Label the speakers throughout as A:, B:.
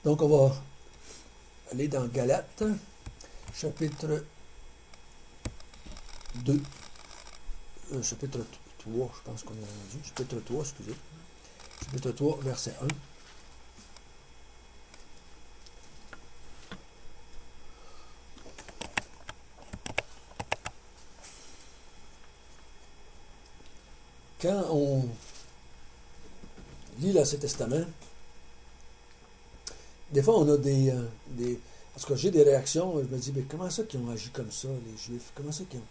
A: Donc, on va aller dans Galates, chapitre 2, chapitre 3, je pense qu'on est rendu. Chapitre 3, excusez. Chapitre 3, verset 1. Quand on lit l'Ancien Testament, des fois on a des parce que j'ai des réactions, je me dis, mais comment ça qu'ils ont agi comme ça, les Juifs? Comment ça qu'ils ont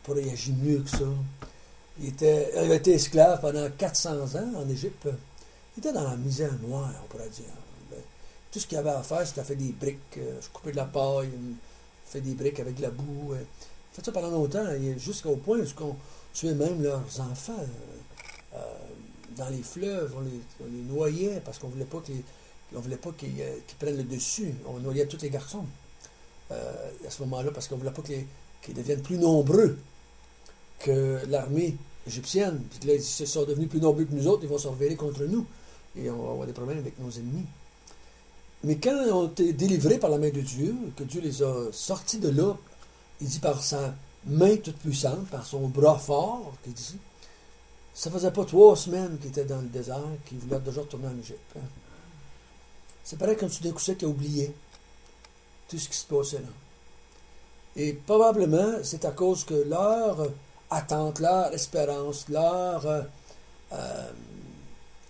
A: pas réagi mieux que ça? Ils avaient été esclaves pendant 400 ans en Égypte. Ils étaient dans la misère noire, on pourrait dire. Tout ce qu'il y avait à faire, c'était faire des briques, couper de la paille, faire des briques avec de la boue. Fait ça pendant longtemps, jusqu'au point où on tuait même leurs enfants dans les fleuves, on les noyait parce qu'on voulait pas qu'ils prennent le dessus. On noyait tous les garçons à ce moment-là parce qu'on voulait pas qu'ils deviennent plus nombreux que l'armée égyptienne. Puis là, ils sont devenus plus nombreux que nous autres, ils vont se rebeller contre nous. Et on va avoir des problèmes avec nos ennemis. Mais quand ils ont été délivrés par la main de Dieu, que Dieu les a sortis de là, il dit par sa main toute puissante, par son bras fort, qu'il dit, ça faisait pas 3 semaines qu'ils étaient dans le désert, qu'ils voulaient déjà retourner en Égypte. Hein. C'est pareil comme tout d'un coup, c'est qu'ils oublié tout ce qui se passait là. Et probablement, c'est à cause que leur attente, leur espérance, leur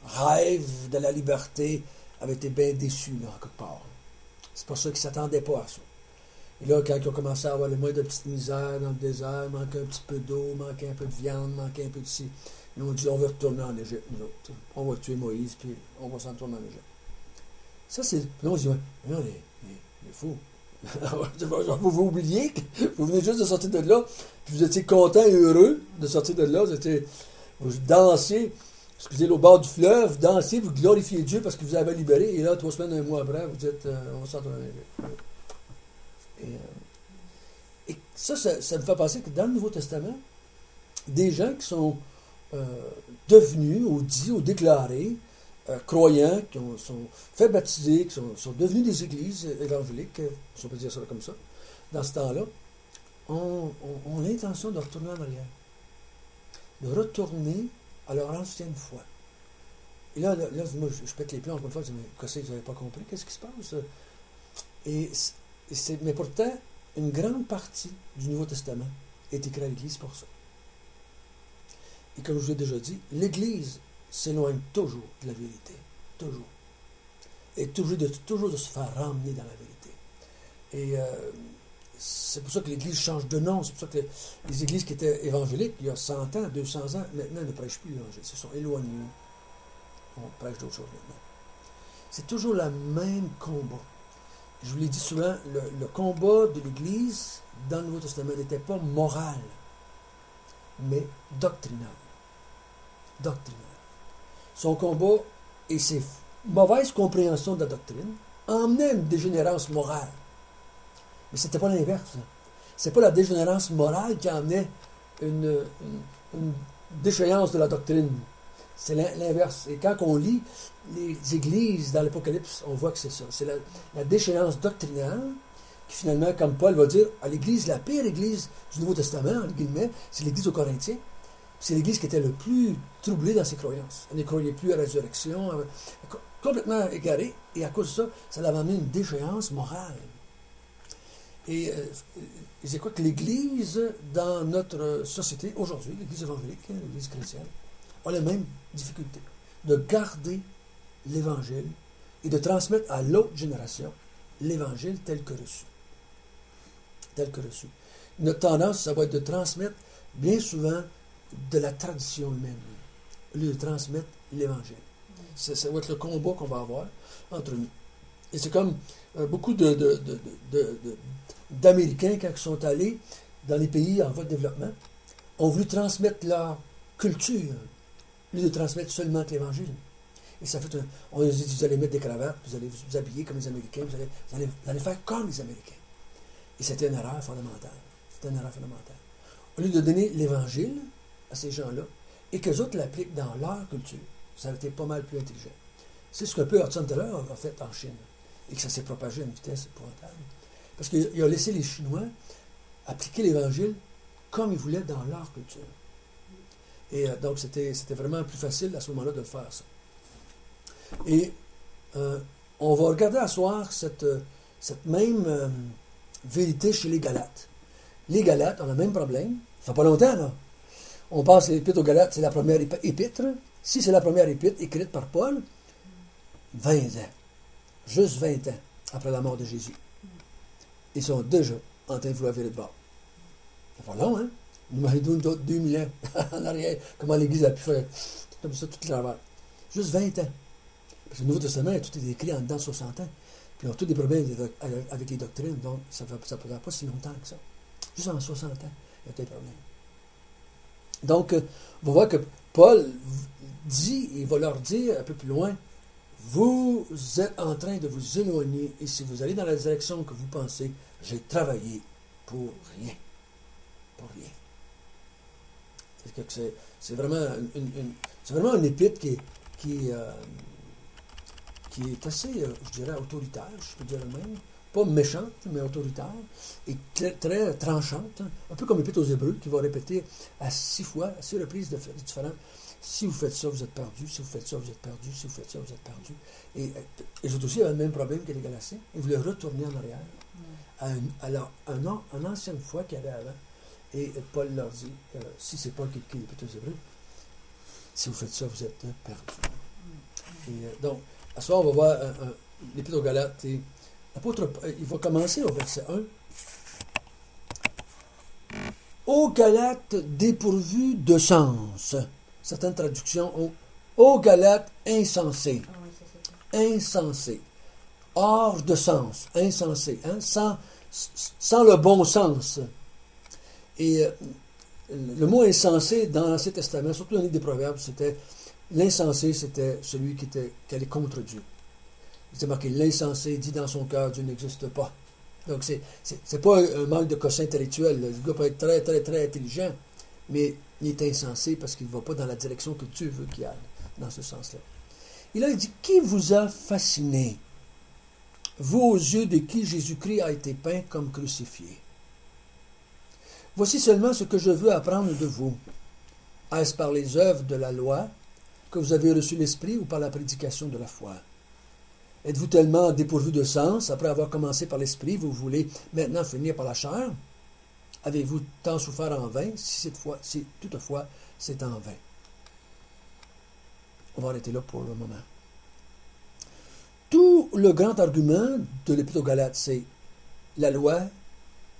A: rêve de la liberté avait été bien déçus, là, quelque part. C'est pour ça qu'ils ne s'attendaient pas à ça. Et là, quand ils ont commencé à avoir le moins de petites misères dans le désert, manquait un petit peu d'eau, manquait un peu de viande, manquait un peu de ci, ils ont dit, on va retourner en Égypte, nous autres. On va tuer Moïse, puis on va s'en retourner en Égypte. Ça, c'est... Puis là, on se dit, mais non, les fous. Vous oubliez que vous venez juste de sortir de là, puis vous étiez content et heureux de sortir de là, vous dansez, excusez, au bord du fleuve, dansez, vous glorifiez Dieu parce que vous avez libéré, et là, 3 semaines, 1 mois après, vous dites, on sort de et ça me fait penser que dans le Nouveau Testament, des gens qui sont devenus, ou dits, ou déclarés, croyants, qui sont fait baptiser, qui sont devenus des églises évangéliques, si on peut dire ça comme ça, dans ce temps-là, ont l'intention de retourner en arrière. De retourner à leur ancienne foi. Et là moi, je pète les plombs encore une fois, je dis, mais qu'est-ce que vous n'avez pas compris? Qu'est-ce qui se passe? Mais pourtant, une grande partie du Nouveau Testament est écrite à l'Église pour ça. Et comme je vous l'ai déjà dit, l'Église s'éloigne toujours de la vérité. Toujours. Et toujours de se faire ramener dans la vérité. Et c'est pour ça que l'Église change de nom. C'est pour ça que les églises qui étaient évangéliques, il y a 100 ans, 200 ans, maintenant ne prêchent plus l'Évangile. Ils se sont éloignés. On prêche d'autres choses maintenant. C'est toujours le même combat. Je vous l'ai dit souvent, le combat de l'Église dans le Nouveau Testament n'était pas moral, mais doctrinal. Doctrinal. Son combat et ses mauvaises compréhensions de la doctrine emmenaient une dégénérance morale. Mais ce n'était pas l'inverse. Ce n'est pas la dégénérance morale qui emmenait une déchéance de la doctrine. C'est l'inverse. Et quand on lit les églises dans l'Apocalypse, on voit que c'est ça. C'est la déchéance doctrinale qui finalement, comme Paul va dire, à l'église, la pire église du Nouveau Testament, entre guillemets, c'est l'église aux Corinthiens. C'est l'église qui était le plus troublée dans ses croyances. Elle ne croyait plus à la résurrection, complètement égarée. Et à cause de ça, ça l'avait amené une déchéance morale. Et c'est quoi que l'Église, dans notre société, aujourd'hui, l'Église évangélique, l'Église chrétienne, a la même difficulté de garder l'Évangile et de transmettre à l'autre génération l'Évangile tel que reçu. Tel que reçu. Notre tendance, ça va être de transmettre bien souvent de la tradition humaine, au lieu de transmettre l'Évangile. Ça va être le combat qu'on va avoir entre nous. Et c'est comme beaucoup d'Américains, quand ils sont allés dans les pays en voie de développement, ont voulu transmettre leur culture, au lieu de transmettre seulement l'Évangile. Et ça fait on a dit, vous allez mettre des cravates, vous allez vous habiller comme les Américains, vous allez faire comme les Américains. Et c'était une erreur fondamentale. C'était une erreur fondamentale. Au lieu de donner l'Évangile à ces gens-là, et qu'eux autres l'appliquent dans leur culture, ça aurait été pas mal plus intelligent. C'est ce qu'un peu Hudson Taylor a fait en Chine, et que ça s'est propagé à une vitesse épouvantable. Parce qu'il a laissé les Chinois appliquer l'Évangile comme ils voulaient dans leur culture. Et donc, c'était vraiment plus facile à ce moment-là de le faire, ça. Et on va regarder à soir cette même vérité chez les Galates. Les Galates ont le même problème. Ça fait pas longtemps, là. On pense que l'Épître aux Galates, c'est la première épître. Si c'est la première épître écrite par Paul, 20 ans. Juste 20 ans après la mort de Jésus. Ils sont déjà en train de vouloir virer de bord. Ça fait long, hein? Nous m'avons donné d'autres 2000 ans en arrière. Comment l'Église a pu faire comme ça tout le travail. Juste 20 ans. Parce que le Nouveau Testament, tout est écrit en dedans de 60 ans. Puis ils ont tous des problèmes avec les doctrines, donc ça ne faisait pas si longtemps que ça. Juste en 60 ans, il y a des problèmes. Donc, on va voir que Paul dit, il va leur dire un peu plus loin, vous êtes en train de vous éloigner, et si vous allez dans la direction que vous pensez, j'ai travaillé pour rien. Pour rien. C'est vraiment c'est vraiment une épître qui est assez, je dirais, autoritaire, je peux dire le même. Pas méchante, mais autoritaire, et très, très tranchante, un peu comme l'Épître aux Hébreux, qui va répéter à 6 fois, à 6 reprises différentes. Si vous faites ça, vous êtes perdu. Si vous faites ça, vous êtes perdu. Si vous faites ça, vous êtes perdu. Et les autres aussi avaient le même problème que les Galatiens. Ils voulaient retourner en arrière à une ancienne foi qu'il y avait avant. Et Paul leur dit, si c'est Paul qui écrit l'Épître aux Hébreux, si vous faites ça, vous êtes perdu. Et donc, à ce soir, on va voir l'Épître aux Galates. Et l'apôtre, il va commencer au verset 1. Ô Galates dépourvus de sens. Certaines traductions ont ô Galates insensés. Insensés. Hors de sens. Insensés. Hein? Sans le bon sens. Et le mot insensé dans l'Ancien Testament, surtout dans le livre des Proverbes, c'était l'insensé, c'était celui qui allait contre Dieu. C'est marqué l'insensé dit dans son cœur Dieu n'existe pas. Donc c'est pas un manque de quotient intellectuel. Le gars peut être très, très, très intelligent, mais il est insensé parce qu'il ne va pas dans la direction que Dieu veut qu'il aille, dans ce sens-là. Et là, il dit, qui vous a fasciné, vous aux yeux de qui Jésus-Christ a été peint comme crucifié? Voici seulement ce que je veux apprendre de vous. Est-ce par les œuvres de la loi que vous avez reçu l'Esprit ou par la prédication de la foi? Êtes-vous tellement dépourvu de sens, après avoir commencé par l'Esprit, vous voulez maintenant finir par la chair? Avez-vous tant souffert en vain, si toutefois c'est en vain? On va arrêter là pour le moment. Tout le grand argument de l'Épître aux Galates, c'est la loi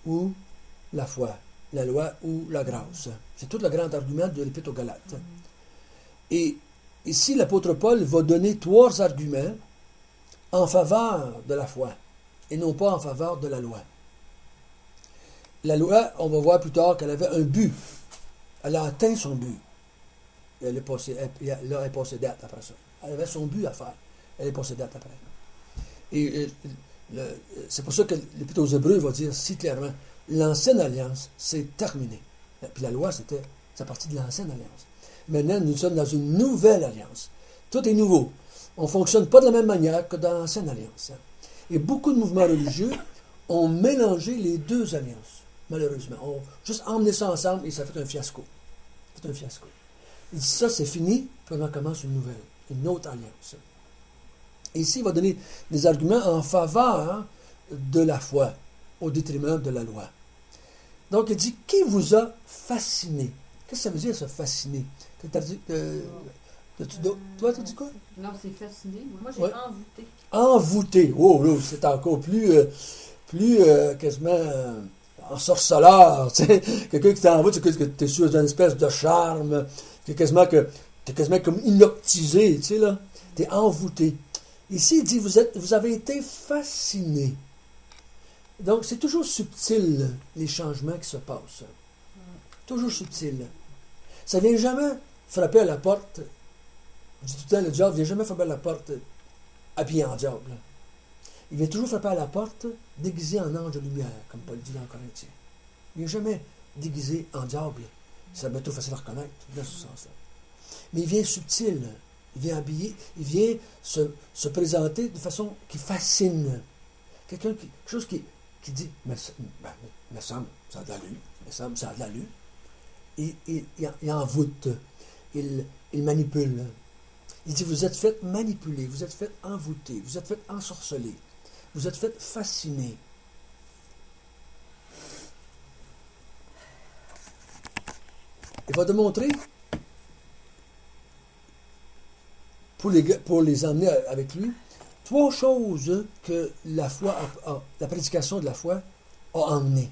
A: ou la foi, la loi ou la grâce. C'est tout le grand argument de l'Épître aux Galates. Et ici, l'apôtre Paul va donner 3 arguments en faveur de la foi et non pas en faveur de la loi. La loi, on va voir plus tard qu'elle avait un but. Elle a atteint son but. Elle est passée date après ça. Elle avait son but à faire. Elle est passée date après. Et c'est pour ça que l'Épître aux Hébreux va dire si clairement, l'ancienne alliance, c'est terminé. Puis la loi, c'était partie de l'ancienne alliance. Maintenant, nous sommes dans une nouvelle alliance. Tout est nouveau. On ne fonctionne pas de la même manière que dans l'ancienne alliance. Et beaucoup de mouvements religieux ont mélangé les 2 alliances, malheureusement. On a juste emmené ça ensemble et ça fait un fiasco. C'est un fiasco. Il dit ça, c'est fini, puis on en commence une nouvelle, une autre alliance. Et ici, il va donner des arguments en faveur de la foi, au détriment de la loi. Donc, il dit, qui vous a fasciné? Qu'est-ce que ça veut dire, ça, fasciné? Toi, tu dis quoi?
B: Non, c'est fasciné. Moi, j'ai envoûté.
A: Envoûté. Oh, là, c'est encore plus quasiment ensorceleur. Tu sais. Quelqu'un qui t'envoûte, c'est que tu es sous une espèce de charme. Tu es quasiment comme hypnotisé. Tu sais, là. Tu es envoûté. Ici, il dit, vous avez été fasciné. Donc, c'est toujours subtil, les changements qui se passent. Toujours subtil. Ça ne vient jamais frapper à la porte. Je dis tout le temps, le diable ne vient jamais frapper à la porte habillé en diable. Il vient toujours frapper à la porte déguisé en ange de lumière, comme Paul dit dans Corinthiens. Il ne vient jamais déguisé en diable. C'est bientôt facile à reconnaître, dans ce sens-là. Mais il vient subtil. Il vient habiller, il vient se présenter de façon qui fascine. Quelque chose qui dit, mais me semble, ça a de l'allure, me semble, ça a de l'allure. Il envoûte, il manipule. Il dit, vous êtes fait manipuler, vous êtes fait envoûter, vous êtes fait ensorceler, vous êtes fait fasciner. Il va démontrer, pour les emmener avec lui, 3 choses que la prédication de la foi a emmené,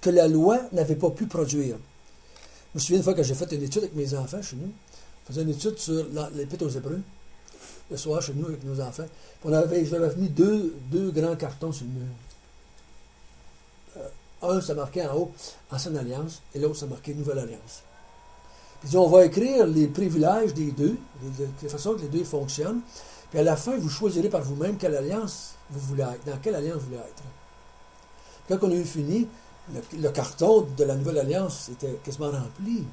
A: que la loi n'avait pas pu produire. Je me souviens une fois que j'ai fait une étude avec mes enfants chez nous. On faisait une étude sur l'Épître aux Hébreux, le soir chez nous avec nos enfants. J'avais mis deux grands cartons sur le mur. Un, ça marquait en haut Ancienne Alliance, et l'autre, ça marquait Nouvelle Alliance. Puis on va écrire les privilèges des deux, de façon que les deux fonctionnent. Puis à la fin, vous choisirez par vous-même quelle alliance vous voulez être, dans quelle alliance vous voulez être. Quand on a eu fini, le carton de la Nouvelle Alliance était quasiment rempli,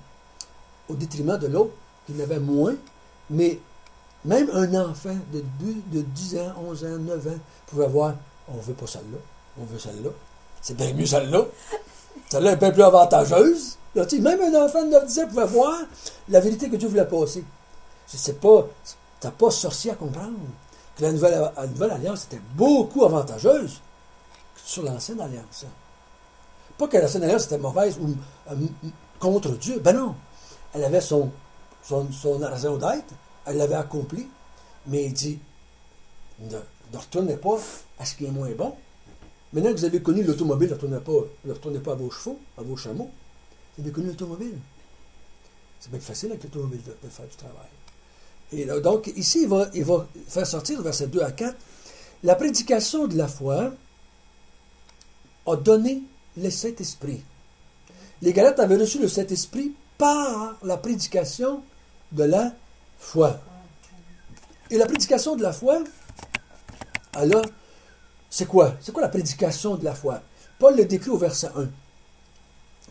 A: au détriment de l'autre, qui en avait moins. Mais même un enfant de 10 ans, 11 ans, 9 ans pouvait voir, on ne veut pas celle-là, on veut celle-là. C'est bien mieux celle-là. Celle-là est bien plus avantageuse. Là, même un enfant de 9-10 ans pouvait voir la vérité que Dieu voulait passer. Tu n'as pas sorcier à comprendre que la nouvelle alliance était beaucoup avantageuse sur l'ancienne alliance. Pas que l'ancienne alliance était mauvaise ou contre Dieu. Ben non. Elle avait son raison d'être. Elle l'avait accompli. Mais il dit, ne retournez pas à ce qui est moins bon. Maintenant que vous avez connu l'automobile, ne retournez pas à vos chevaux, à vos chameaux. Vous avez connu l'automobile. C'est bien facile avec l'automobile de faire du travail. Et là, donc, ici, il va faire sortir, le verset 2 à 4, la prédication de la foi a donné le Saint-Esprit. Les Galates avaient reçu le Saint-Esprit par la prédication de la foi. Et la prédication de la foi, alors, c'est quoi? C'est quoi la prédication de la foi? Paul le décrit au verset 1.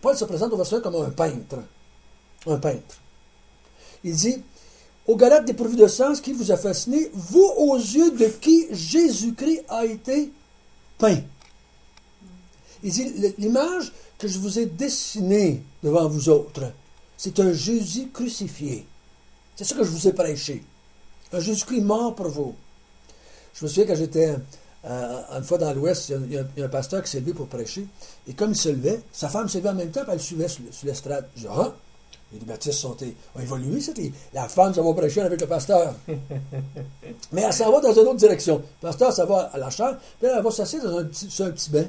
A: Paul se présente au verset 1 comme un peintre. Un peintre. Il dit, aux Galates dépourvus de sens, qui vous a fasciné, vous aux yeux de qui Jésus-Christ a été peint. Il dit, l'image que je vous ai dessinée devant vous autres, c'est un Jésus crucifié. C'est ça que je vous ai prêché. Un Jésus-Christ mort pour vous. Je me souviens quand j'étais une fois dans l'Ouest, il y a un pasteur qui s'est levé pour prêcher, et comme il se levait, sa femme se levait en même temps, puis elle suivait sur l'estrade. Je dis, les baptistes ont évolué, la femme, ça va prêcher avec le pasteur. Mais elle s'en va dans une autre direction. Le pasteur, ça va à la chambre, puis elle va s'asseoir sur un petit banc,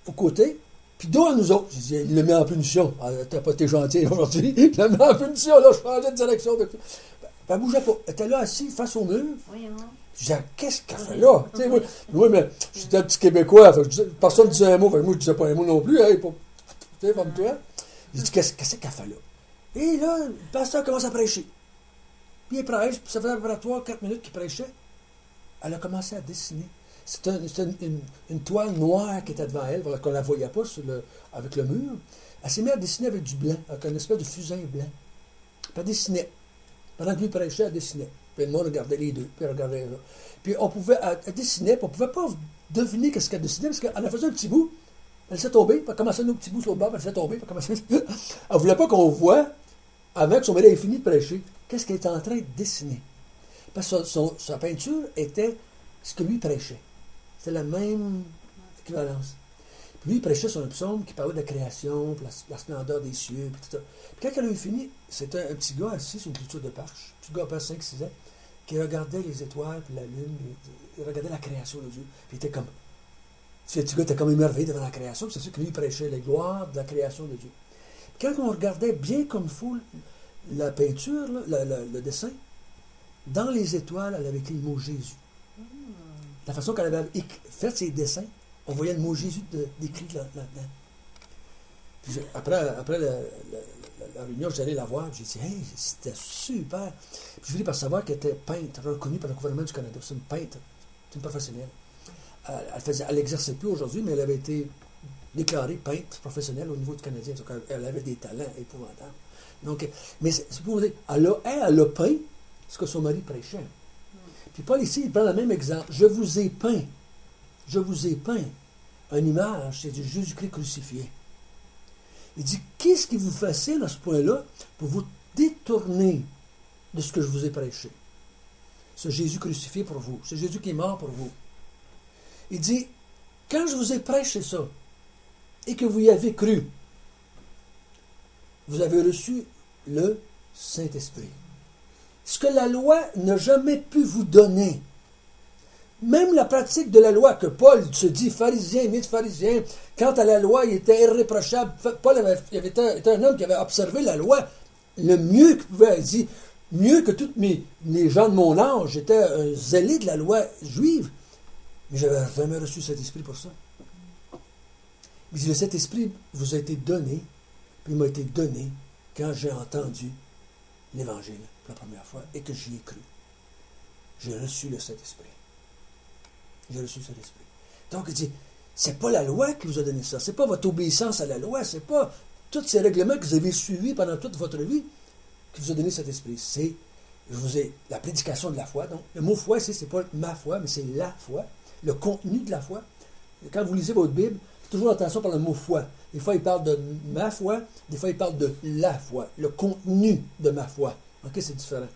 A: au côté, puis dos à nous autres. Je dis, il le met en punition. T'as pas été gentil aujourd'hui. Il le met en punition, là, je changeais de direction. Puis elle ne bougeait pas. Elle était là, assise, face au mur. Oui, je disais, qu'est-ce qu'elle fait là? Moi, mais j'étais un petit Québécois, personne ne disait un mot, moi, je ne disais pas un mot non plus, comme toi. J'ai dit, qu'est-ce qu'elle fait là? Et là, le pasteur commence à prêcher. Puis il prêche, puis ça faisait à peu près 3-4 minutes qu'il prêchait. Elle a commencé à dessiner. C'était une toile noire qui était devant elle, qu'on ne la voyait pas avec le mur. Elle s'est mise à dessiner avec du blanc, avec une espèce de fusain blanc. Puis elle dessinait. Pendant que lui prêchait, elle dessinait. Puis le monde regardait les deux, puis elle regardait là. Puis elle dessinait, puis on ne pouvait pas deviner ce qu'elle dessinait, parce qu'elle en faisait un petit bout, elle s'est tombée, puis elle commençait un autre petit bout sur le bord, puis elle s'est tombée, puis elle commençait... Elle ne voulait pas qu'on voit, avant que son mari ait fini de prêcher, qu'est-ce qu'elle était en train de dessiner. Parce que sa peinture était ce que lui prêchait. C'était la même équivalence. Puis lui, il prêchait sur un psaume qui parlait de la création, puis la splendeur des cieux, puis tout ça. Puis quand elle a eu fini, c'était un petit gars assis sur une clôture de parche, un petit gars à peu près 5-6 ans, qui regardait les étoiles, puis la lune, il regardait la création de Dieu. Puis il était comme... Ce petit gars était comme émerveillé devant la création, c'est sûr que lui, il prêchait les gloires de la création de Dieu. Puis quand on regardait bien comme il faut la peinture, là, le dessin, dans les étoiles, elle avait écrit le mot Jésus. La façon qu'elle avait fait ses dessins, on voyait le mot Jésus décrit là-dedans. Puis après la réunion, j'allais la voir, j'ai dit, hey, c'était super. Puis je voulais par savoir qu'elle était peintre, reconnue par le gouvernement du Canada. C'est une peintre, c'est une professionnelle. Elle n'exerçait plus aujourd'hui, mais elle avait été déclarée peintre professionnelle au niveau du Canadien. Donc elle avait des talents épouvantables. Donc, mais c'est pour vous dire, elle a peint ce que son mari prêchait. Puis Paul ici, il prend le même exemple. Je vous ai peint une image, c'est du Jésus-Christ crucifié. Il dit, qu'est-ce qui vous fascine à ce point-là pour vous détourner de ce que je vous ai prêché? Ce Jésus crucifié pour vous, ce Jésus qui est mort pour vous. Il dit, quand je vous ai prêché ça, et que vous y avez cru, vous avez reçu le Saint-Esprit. Ce que la loi n'a jamais pu vous donner. Même la pratique de la loi, que Paul se dit pharisien, mythe pharisien, quant à la loi, il était irréprochable. Paul était un homme qui avait observé la loi le mieux qu'il pouvait. Il dit, mieux que tous les gens de mon âge, j'étais un zélé de la loi juive, mais je n'avais jamais reçu cet esprit pour ça. Il dit, le Saint-Esprit vous a été donné, puis il m'a été donné quand j'ai entendu l'Évangile pour la première fois et que j'y ai cru. J'ai reçu le Saint-Esprit. J'ai reçu cet esprit. Donc, il dit, c'est pas la loi qui vous a donné ça. C'est pas votre obéissance à la loi. C'est pas tous ces règlements que vous avez suivis pendant toute votre vie qui vous a donné cet esprit. C'est, la prédication de la foi. Donc, le mot foi ici, c'est pas ma foi, mais c'est la foi. Le contenu de la foi. Quand vous lisez votre Bible, faites toujours attention par le mot foi. Des fois, il parle de ma foi. Des fois, il parle de la foi. Le contenu de ma foi. OK, c'est différent.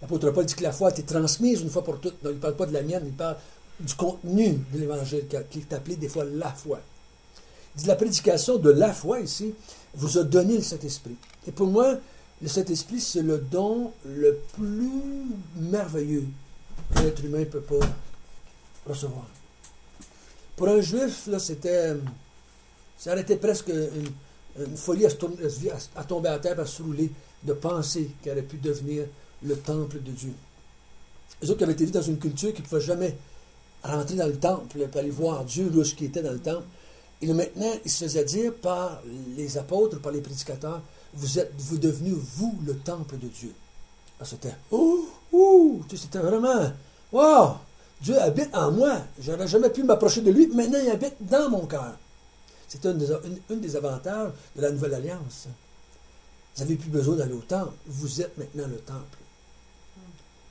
A: L'apôtre Paul dit que la foi a été transmise une fois pour toutes. Donc, il ne parle pas de la mienne, il parle du contenu de l'Évangile, qui est appelé des fois la foi. Il dit la prédication de la foi ici vous a donné le Saint-Esprit. Et pour moi, le Saint-Esprit, c'est le don le plus merveilleux que l'être humain ne peut pas recevoir. Pour un juif, là, ça arrêtait presque une folie à tomber à terre, à se rouler, de penser qu'il aurait pu devenir le temple de Dieu. Les autres qui avaient été vus dans une culture qui ne pouvaient jamais rentrer dans le temple, pour aller voir Dieu, là, ce qui était dans le temple. Et là, maintenant, il se faisait dire par les apôtres, par les prédicateurs, vous devenez, vous, le temple de Dieu. Alors, c'était, c'était vraiment, wow, Dieu habite en moi. Je n'aurais jamais pu m'approcher de lui, maintenant il habite dans mon cœur. C'est un des avantages de la Nouvelle Alliance. Vous n'avez plus besoin d'aller au temple. Vous êtes maintenant le temple.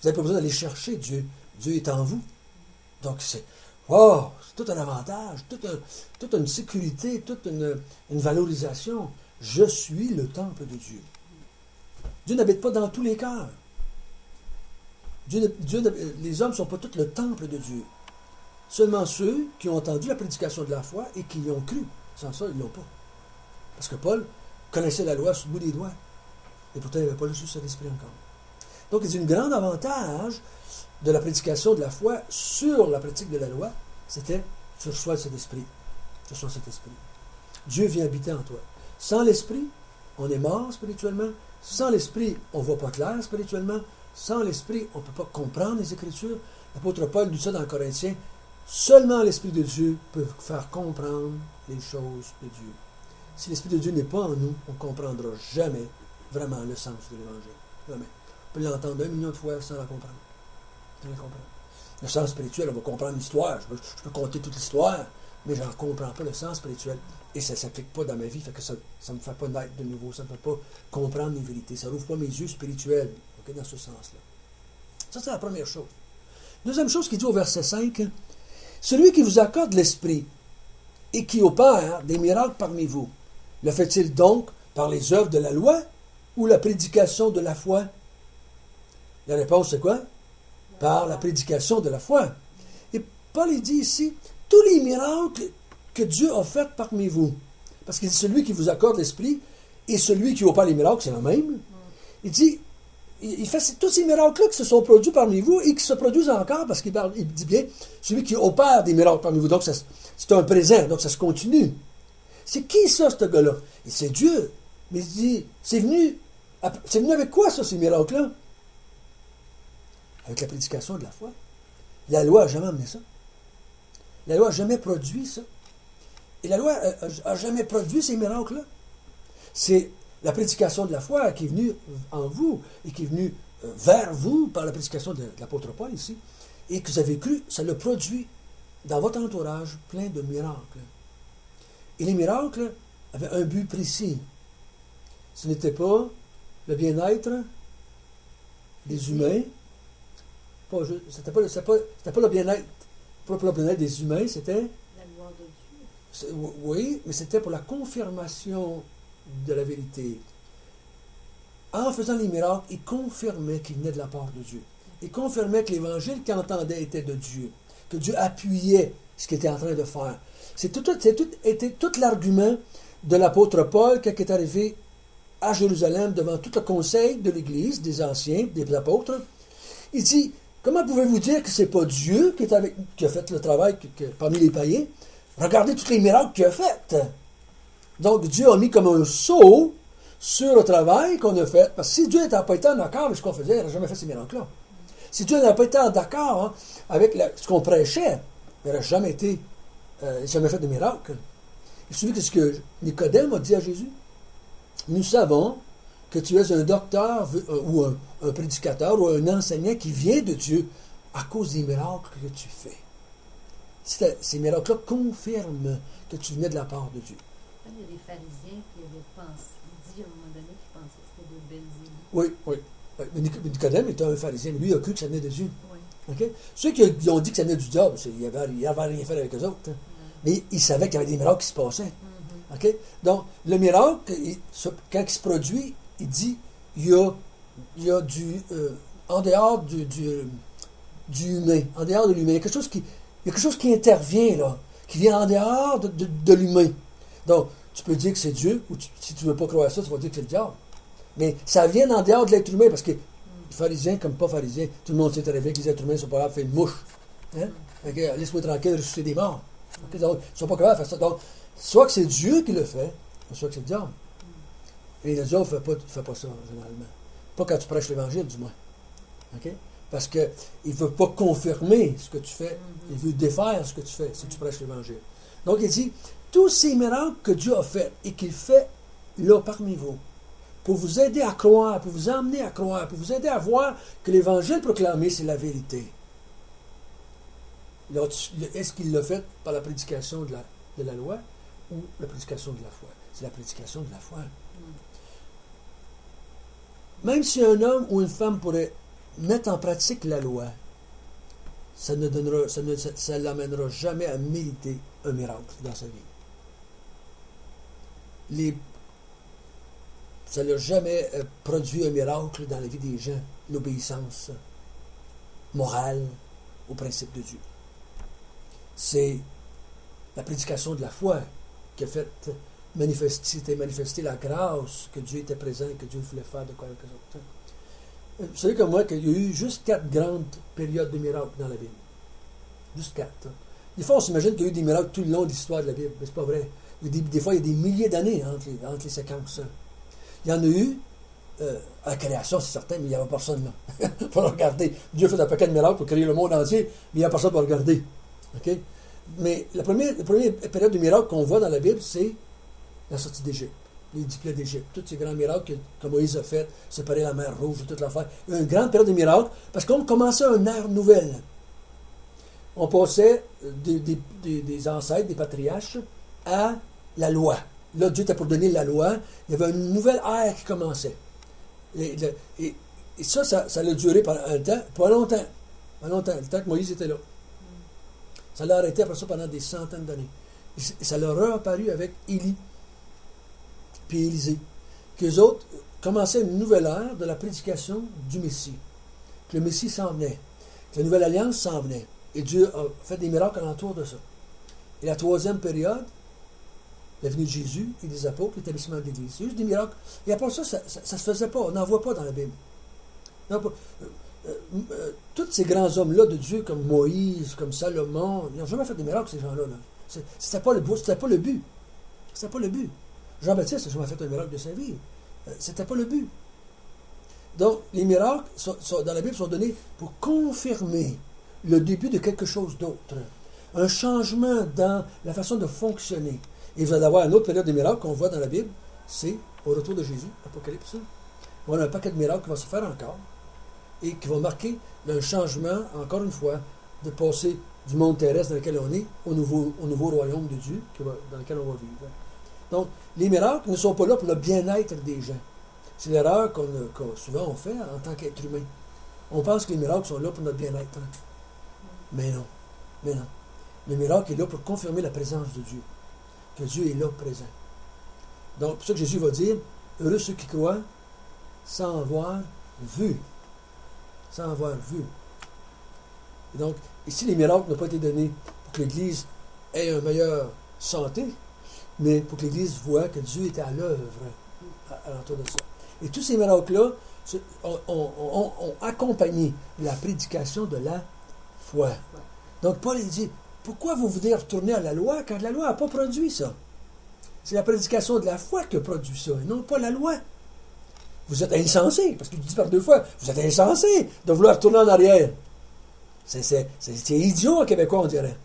A: Vous n'avez pas besoin d'aller chercher Dieu. Dieu est en vous. Donc, c'est tout un avantage, toute une sécurité, toute une valorisation. Je suis le temple de Dieu. Dieu n'habite pas dans tous les cœurs. Les hommes ne sont pas tous le temple de Dieu. Seulement ceux qui ont entendu la prédication de la foi et qui y ont cru. Sans ça, ils ne l'ont pas. Parce que Paul connaissait la loi sur le bout des doigts. Et pourtant, il n'avait pas reçu cet esprit encore. Donc, il y a un grand avantage de la prédication de la foi sur la pratique de la loi, c'était tu reçois cet esprit. Tu reçois cet esprit. Dieu vient habiter en toi. Sans l'esprit, on est mort spirituellement. Sans l'esprit, on ne voit pas clair spirituellement. Sans l'esprit, on ne peut pas comprendre les Écritures. L'apôtre Paul dit ça dans Corinthiens. Seulement l'Esprit de Dieu peut faire comprendre les choses de Dieu. Si l'Esprit de Dieu n'est pas en nous, on ne comprendra jamais vraiment le sens de l'Évangile. Jamais. On peut l'entendre 1 million de fois sans la comprendre. Le sens spirituel, on va comprendre l'histoire. Je peux compter toute l'histoire, mais je n'en comprends pas le sens spirituel. Et ça ne s'applique pas dans ma vie, fait que ça ne me fait pas naître de nouveau, ça ne me fait pas comprendre les vérités. Ça n'ouvre pas mes yeux spirituels, okay, dans ce sens-là. Ça, c'est la première chose. Deuxième chose qu'il dit au verset 5, celui qui vous accorde l'esprit et qui opère des miracles parmi vous, le fait-il donc par les œuvres de la loi ou la prédication de la foi? La réponse, c'est quoi? Par la prédication de la foi. Et Paul, il dit ici, tous les miracles que Dieu a faits parmi vous. Parce qu'il dit, celui qui vous accorde l'esprit et celui qui opère les miracles, c'est le même. Il dit, il fait tous ces miracles-là qui se sont produits parmi vous et qui se produisent encore, parce qu'il dit bien, celui qui opère des miracles parmi vous. Donc, c'est un présent, donc ça se continue. C'est qui ça, ce gars-là? C'est Dieu. Mais il dit, c'est venu avec quoi, ça, ces miracles-là? Avec la prédication de la foi. La loi n'a jamais amené ça. La loi n'a jamais produit ça. Et la loi n'a jamais produit ces miracles-là. C'est la prédication de la foi qui est venue en vous et qui est venue vers vous par la prédication de l'apôtre Paul ici. Et que vous avez cru, ça le produit dans votre entourage plein de miracles. Et les miracles avaient un but précis. Ce n'était pas le bien-être des humains. C'était pas le bien-être. Pas pour le bien-être des humains, c'était.
B: La gloire de Dieu.
A: Oui, mais c'était pour la confirmation de la vérité. En faisant les miracles, il confirmait qu'il venait de la part de Dieu. Il confirmait que l'évangile qu'il entendait était de Dieu. Que Dieu appuyait ce qu'il était en train de faire. Était tout l'argument de l'apôtre Paul quand il est arrivé à Jérusalem devant tout le conseil de l'Église, des anciens, des apôtres. Il dit, comment pouvez-vous dire que ce n'est pas Dieu qui a fait le travail parmi les païens? Regardez tous les miracles qu'il a fait. Donc Dieu a mis comme un sceau sur le travail qu'on a fait. Parce que si Dieu n'était pas été en accord avec ce qu'on faisait, il n'aurait jamais fait ces miracles-là. Si Dieu n'avait pas été en accord avec ce qu'on prêchait, il n'aurait jamais fait de miracle. Vous vous souvenez de ce que Nicodème a dit à Jésus? Nous savons que tu es un docteur ou un prédicateur ou un enseignant qui vient de Dieu à cause des miracles que tu fais. Ces miracles-là confirment que tu venais de la part de Dieu.
B: Il y a des pharisiens qui avaient pensé, dit à un moment donné qu'ils pensaient que c'était de Belzébuth.
A: Oui, oui. Nicodème était un pharisien, lui, il a cru que ça venait de Dieu.
B: Oui.
A: Okay? Ceux qui ont dit que ça venait du diable, il n'avait rien fait avec eux autres. Hein. Mais ils savaient qu'il y avait des miracles qui se passaient. Okay? Donc, le miracle, quand il se produit, il dit il y a en dehors du humain, en dehors de l'humain. Il y a quelque chose qui intervient, là, qui vient en dehors de l'humain. Donc, tu peux dire que c'est Dieu, ou si tu ne veux pas croire ça, tu vas dire que c'est le diable. Mais ça vient en dehors de l'être humain, parce que pharisiens comme pas pharisiens, tout le monde s'est arrivé que les êtres humains ne sont pas capables de faire une mouche. Hein? Laisse-moi tranquille, ressusciter des morts. Okay? Donc, ils ne sont pas capables de faire ça. Donc, soit que c'est Dieu qui le fait, soit que c'est le diable. Et le diable ne fait pas ça, généralement. Pas quand tu prêches l'Évangile, du moins. Okay? Parce qu'il ne veut pas confirmer ce que tu fais. Il veut défaire ce que tu fais si tu prêches l'Évangile. Donc, il dit, tous ces miracles que Dieu a fait et qu'il fait là parmi vous, pour vous aider à croire, pour vous emmener à croire, pour vous aider à voir que l'Évangile proclamé, c'est la vérité. Est-ce qu'il l'a fait par la prédication de la loi ou la prédication de la foi? C'est la prédication de la foi. Même si un homme ou une femme pourrait mettre en pratique la loi, ça ne l'amènera jamais à mériter un miracle dans sa vie. Ça n'a jamais produit un miracle dans la vie des gens, l'obéissance morale au principe de Dieu. C'est la prédication de la foi qui a fait manifester la grâce que Dieu était présent et que Dieu voulait faire de quoi quelque chose. Vous savez comme moi qu'il y a eu juste 4 grandes périodes de miracles dans la Bible. Juste 4. Des fois, on s'imagine qu'il y a eu des miracles tout le long de l'histoire de la Bible, mais c'est pas vrai. Des fois, il y a des milliers d'années entre les séquences. Il y en a eu à la création, c'est certain, mais il n'y avait personne là. Pour le regarder. Dieu fait un paquet de miracles pour créer le monde entier, mais il n'y a personne pour le regarder. Okay? Mais la première période de miracles qu'on voit dans la Bible, c'est la sortie d'Égypte, les 10 plaies d'Égypte, tous ces grands miracles que Moïse a fait, séparer la mer Rouge et toute l'affaire. Il y a une grande période de miracles parce qu'on commençait une ère nouvelle. On passait des ancêtres, des patriarches, à la loi. Là, Dieu était pour donner la loi. Il y avait une nouvelle ère qui commençait. Et ça a duré pendant un temps, pas longtemps. Pas longtemps, le temps que Moïse était là. Ça l'a arrêté après ça pendant des centaines d'années. Et ça leur a apparu avec Élie puis Élisée. Qu'eux autres commençaient une nouvelle ère de la prédication du Messie. Que le Messie s'en venait. Que la nouvelle alliance s'en venait. Et Dieu a fait des miracles alentour de ça. Et la troisième période, la venue de Jésus et des apôtres, l'établissement de l'Église. C'est juste des miracles. Et après ça, ça ne se faisait pas. On n'en voit pas dans la Bible. Tous ces grands hommes-là de Dieu, comme Moïse, comme Salomon, ils n'ont jamais fait des miracles, ces gens-là. Là. C'était pas le but. C'était pas le but. C'était pas le but. Jean-Baptiste n'a jamais fait un miracle de sa vie. C'était pas le but. Donc, les miracles dans la Bible sont donnés pour confirmer le début de quelque chose d'autre. Un changement dans la façon de fonctionner. Et vous allez avoir une autre période de miracles qu'on voit dans la Bible, c'est au retour de Jésus, Apocalypse. On a un paquet de miracles qui va se faire encore et qui va marquer un changement, encore une fois, de passer du monde terrestre dans lequel on est au nouveau royaume de Dieu dans lequel on va vivre. Donc, les miracles ne sont pas là pour le bien-être des gens. C'est l'erreur qu'on souvent on fait en tant qu'être humain. On pense que les miracles sont là pour notre bien-être. Mais non. Mais non. Le miracle est là pour confirmer la présence de Dieu. Que Dieu est là, présent. Donc, c'est pour ça que Jésus va dire, heureux ceux qui croient sans avoir vu. Sans avoir vu. Et donc, ici, les miracles n'ont pas été donnés pour que l'Église ait une meilleure santé, mais pour que l'Église voit que Dieu est à l'œuvre à l'entour de ça. Et tous ces miracles-là ont accompagné la prédication de la foi. Donc, Paul il dit, pourquoi vous voulez retourner à la loi quand la loi n'a pas produit ça? C'est la prédication de la foi qui a produit ça, et non pas la loi. Vous êtes insensés, parce qu'il dit par 2 fois, vous êtes insensés de vouloir retourner en arrière. C'est idiot en québécois, on dirait.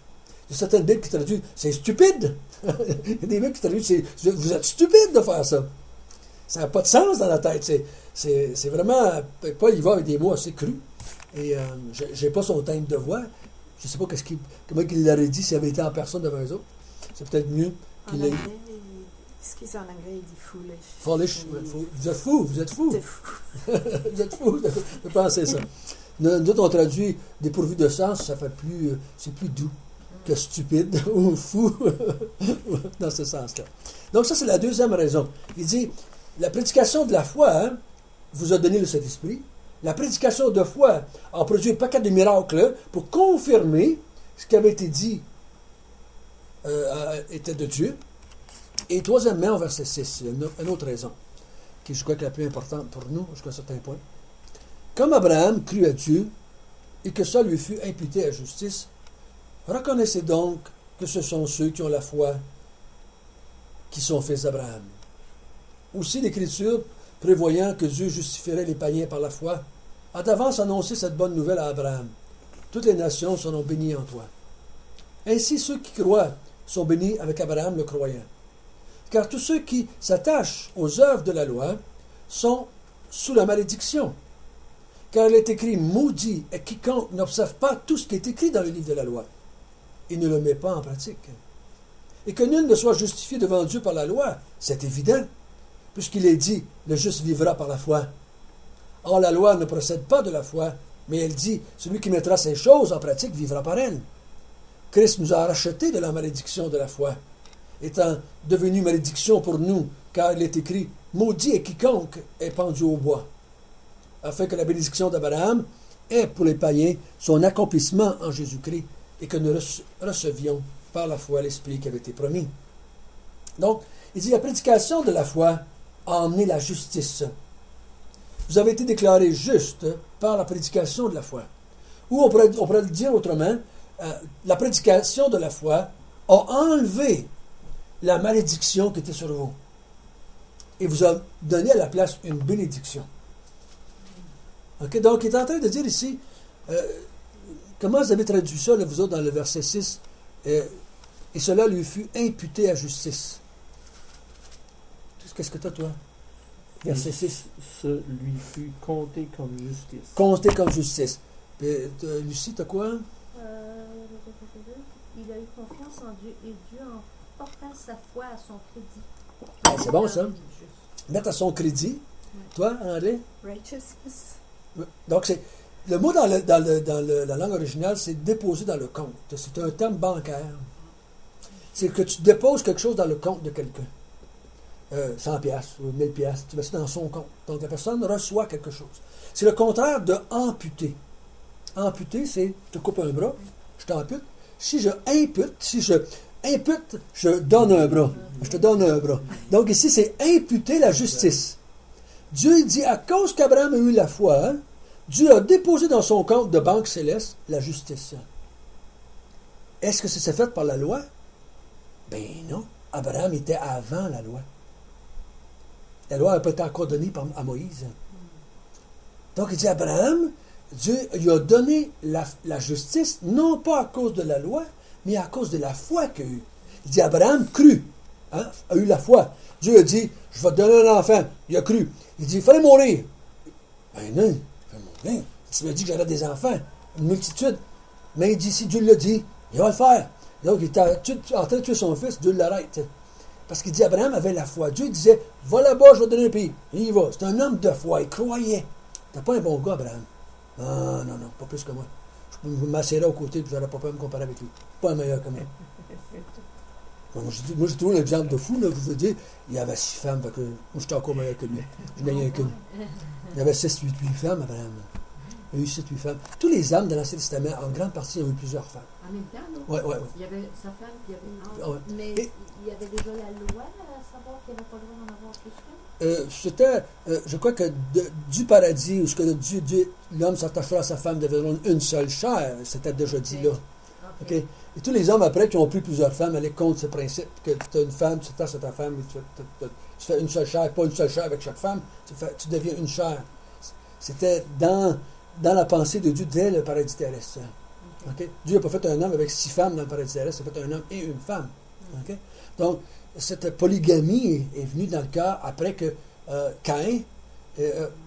A: Il y a certaines Bibles qui traduisent, c'est stupide. Il y a des Bibles qui traduisent, vous êtes stupide de faire ça. Ça n'a pas de sens dans la tête. C'est vraiment, Paul il va avec des mots assez crus. Et je n'ai pas son timbre de voix. Je ne sais pas comment il l'aurait dit s'il avait été en personne devant eux autres. C'est peut-être mieux qu'il ait...
C: Ce qui est en anglais, il dit foolish.
A: Foolish. Vous êtes fous, vous êtes fous.
C: T'es fou.
A: Vous êtes fous de penser ça. Nous autres, on traduit dépourvu de sens, ça fait plus, c'est plus doux que stupide ou fou dans ce sens-là. Donc ça, c'est la deuxième raison. Il dit, la prédication de la foi vous a donné le Saint-Esprit. La prédication de foi a produit un paquet de miracles pour confirmer ce qui avait été dit était de Dieu. Et troisièmement, au verset 6, il y a une autre raison, qui je crois que est la plus importante pour nous, jusqu'à un certain point. Comme Abraham crut à Dieu, et que ça lui fut imputé à justice, reconnaissez donc que ce sont ceux qui ont la foi qui sont fils d'Abraham. Aussi l'Écriture, prévoyant que Dieu justifierait les païens par la foi, a d'avance annoncé cette bonne nouvelle à Abraham. Toutes les nations seront bénies en toi. Ainsi ceux qui croient sont bénis avec Abraham le croyant. Car tous ceux qui s'attachent aux œuvres de la loi sont sous la malédiction. Car il est écrit, maudit est quiconque n'observe pas tout ce qui est écrit dans le livre de la loi et ne le met pas en pratique. Et que nul ne soit justifié devant Dieu par la loi, c'est évident, puisqu'il est dit, le juste vivra par la foi. Or, la loi ne procède pas de la foi, mais elle dit, celui qui mettra ces choses en pratique vivra par elles. Christ nous a rachetés de la malédiction de la foi, étant devenu malédiction pour nous, car il est écrit, maudit est quiconque est pendu au bois, afin que la bénédiction d'Abraham ait pour les païens son accomplissement en Jésus-Christ, et que nous recevions par la foi l'Esprit qui avait été promis. Donc, il dit, la prédication de la foi a emmené la justice. Vous avez été déclarés justes par la prédication de la foi. Ou on pourrait le dire autrement, la prédication de la foi a enlevé la malédiction qui était sur vous et vous a donné à la place une bénédiction. Okay? Donc, il est en train de dire ici, comment vous avez traduit ça, là, vous autres, dans le verset 6, et cela lui fut imputé à justice. Qu'est-ce que tu as, toi? Verset 6.
D: Ce lui fut compté comme justice.
A: Compté comme justice. Puis, Lucie, tu as quoi?
B: Il a eu confiance en Dieu et Dieu, en portant sa foi à son crédit.
A: Ah, c'est bon, ça. Mettre à son crédit. Toi, André?
C: Righteousness.
A: Donc, c'est le mot dans la langue originale, c'est déposer dans le compte. C'est un terme bancaire. C'est que tu déposes quelque chose dans le compte de quelqu'un. 100 piastres ou 1000 piastres, tu mets ça dans son compte. Donc, la personne reçoit quelque chose. C'est le contraire de amputer. Amputer, c'est, je te coupe un bras, je t'ampute. Si je impute, je donne un bras. Je te donne un bras. Donc, ici, c'est imputer la justice. Dieu dit, à cause qu'Abraham a eu la foi, Dieu a déposé dans son compte de banque céleste la justice. Est-ce que ça s'est fait par la loi? Ben non. Abraham était avant la loi. La loi n'a pas été encore donnée à Moïse. Donc, il dit, Abraham, Dieu lui a donné la justice, non pas à cause de la loi, mais à cause de la foi qu'il a eue. Il dit, Abraham crut, a eu la foi. Dieu a dit, je vais te donner un enfant. Il a cru. Il dit, il fallait mourir. Ben non, il fallait mourir. Tu m'as dit que j'aurais des enfants, une multitude. Mais il dit, si Dieu l'a dit, il va le faire. Donc, il était en train de tuer son fils, Dieu l'arrête. Parce qu'il dit, Abraham avait la foi. Dieu disait, va là-bas, je vais te donner un pays. Il y va. C'est un homme de foi, il croyait. T'es pas un bon gars, Abraham. Ah, non, pas plus que moi. Je m'asserais au côté et je n'aurais pas peur de me comparer avec lui. Pas un meilleur que moi. Bon, moi, j'ai trouvé l'exemple de fou, là, je vous ai dit, il y avait 6 femmes, fait que moi, j'étais encore meilleur que lui. Je n'ai rien qu'une. Il y avait 6, 8 femmes, Abraham. Il y a eu 7, 8 femmes. Tous les hommes de l'Ancien Testament, en grande partie, ont eu plusieurs femmes.
B: En même temps, non?
A: Oui.
B: Il y avait sa femme, puis il y avait...
A: Ah ouais.
B: Mais
A: Et-
B: il y avait déjà la loi à savoir qu'il n'y avait pas le droit d'en avoir plus qu'une?
A: C'était, je crois que du paradis, où ce que l'homme s'attachera à sa femme deviendront une seule chair, c'était déjà dit là.
B: OK.
A: OK? Et tous les hommes après qui ont pris plusieurs femmes allaient contre ce principe que tu as une femme, tu t'attaches à ta femme, et tu fais une seule chair, pas une seule chair avec chaque femme, tu deviens une chair. C'était dans la pensée de Dieu dès le paradis terrestre. OK? Dieu n'a pas fait un homme avec 6 femmes dans le paradis terrestre, il a fait un homme et une femme. OK? Donc, cette polygamie est venue dans le cas après que Caïn,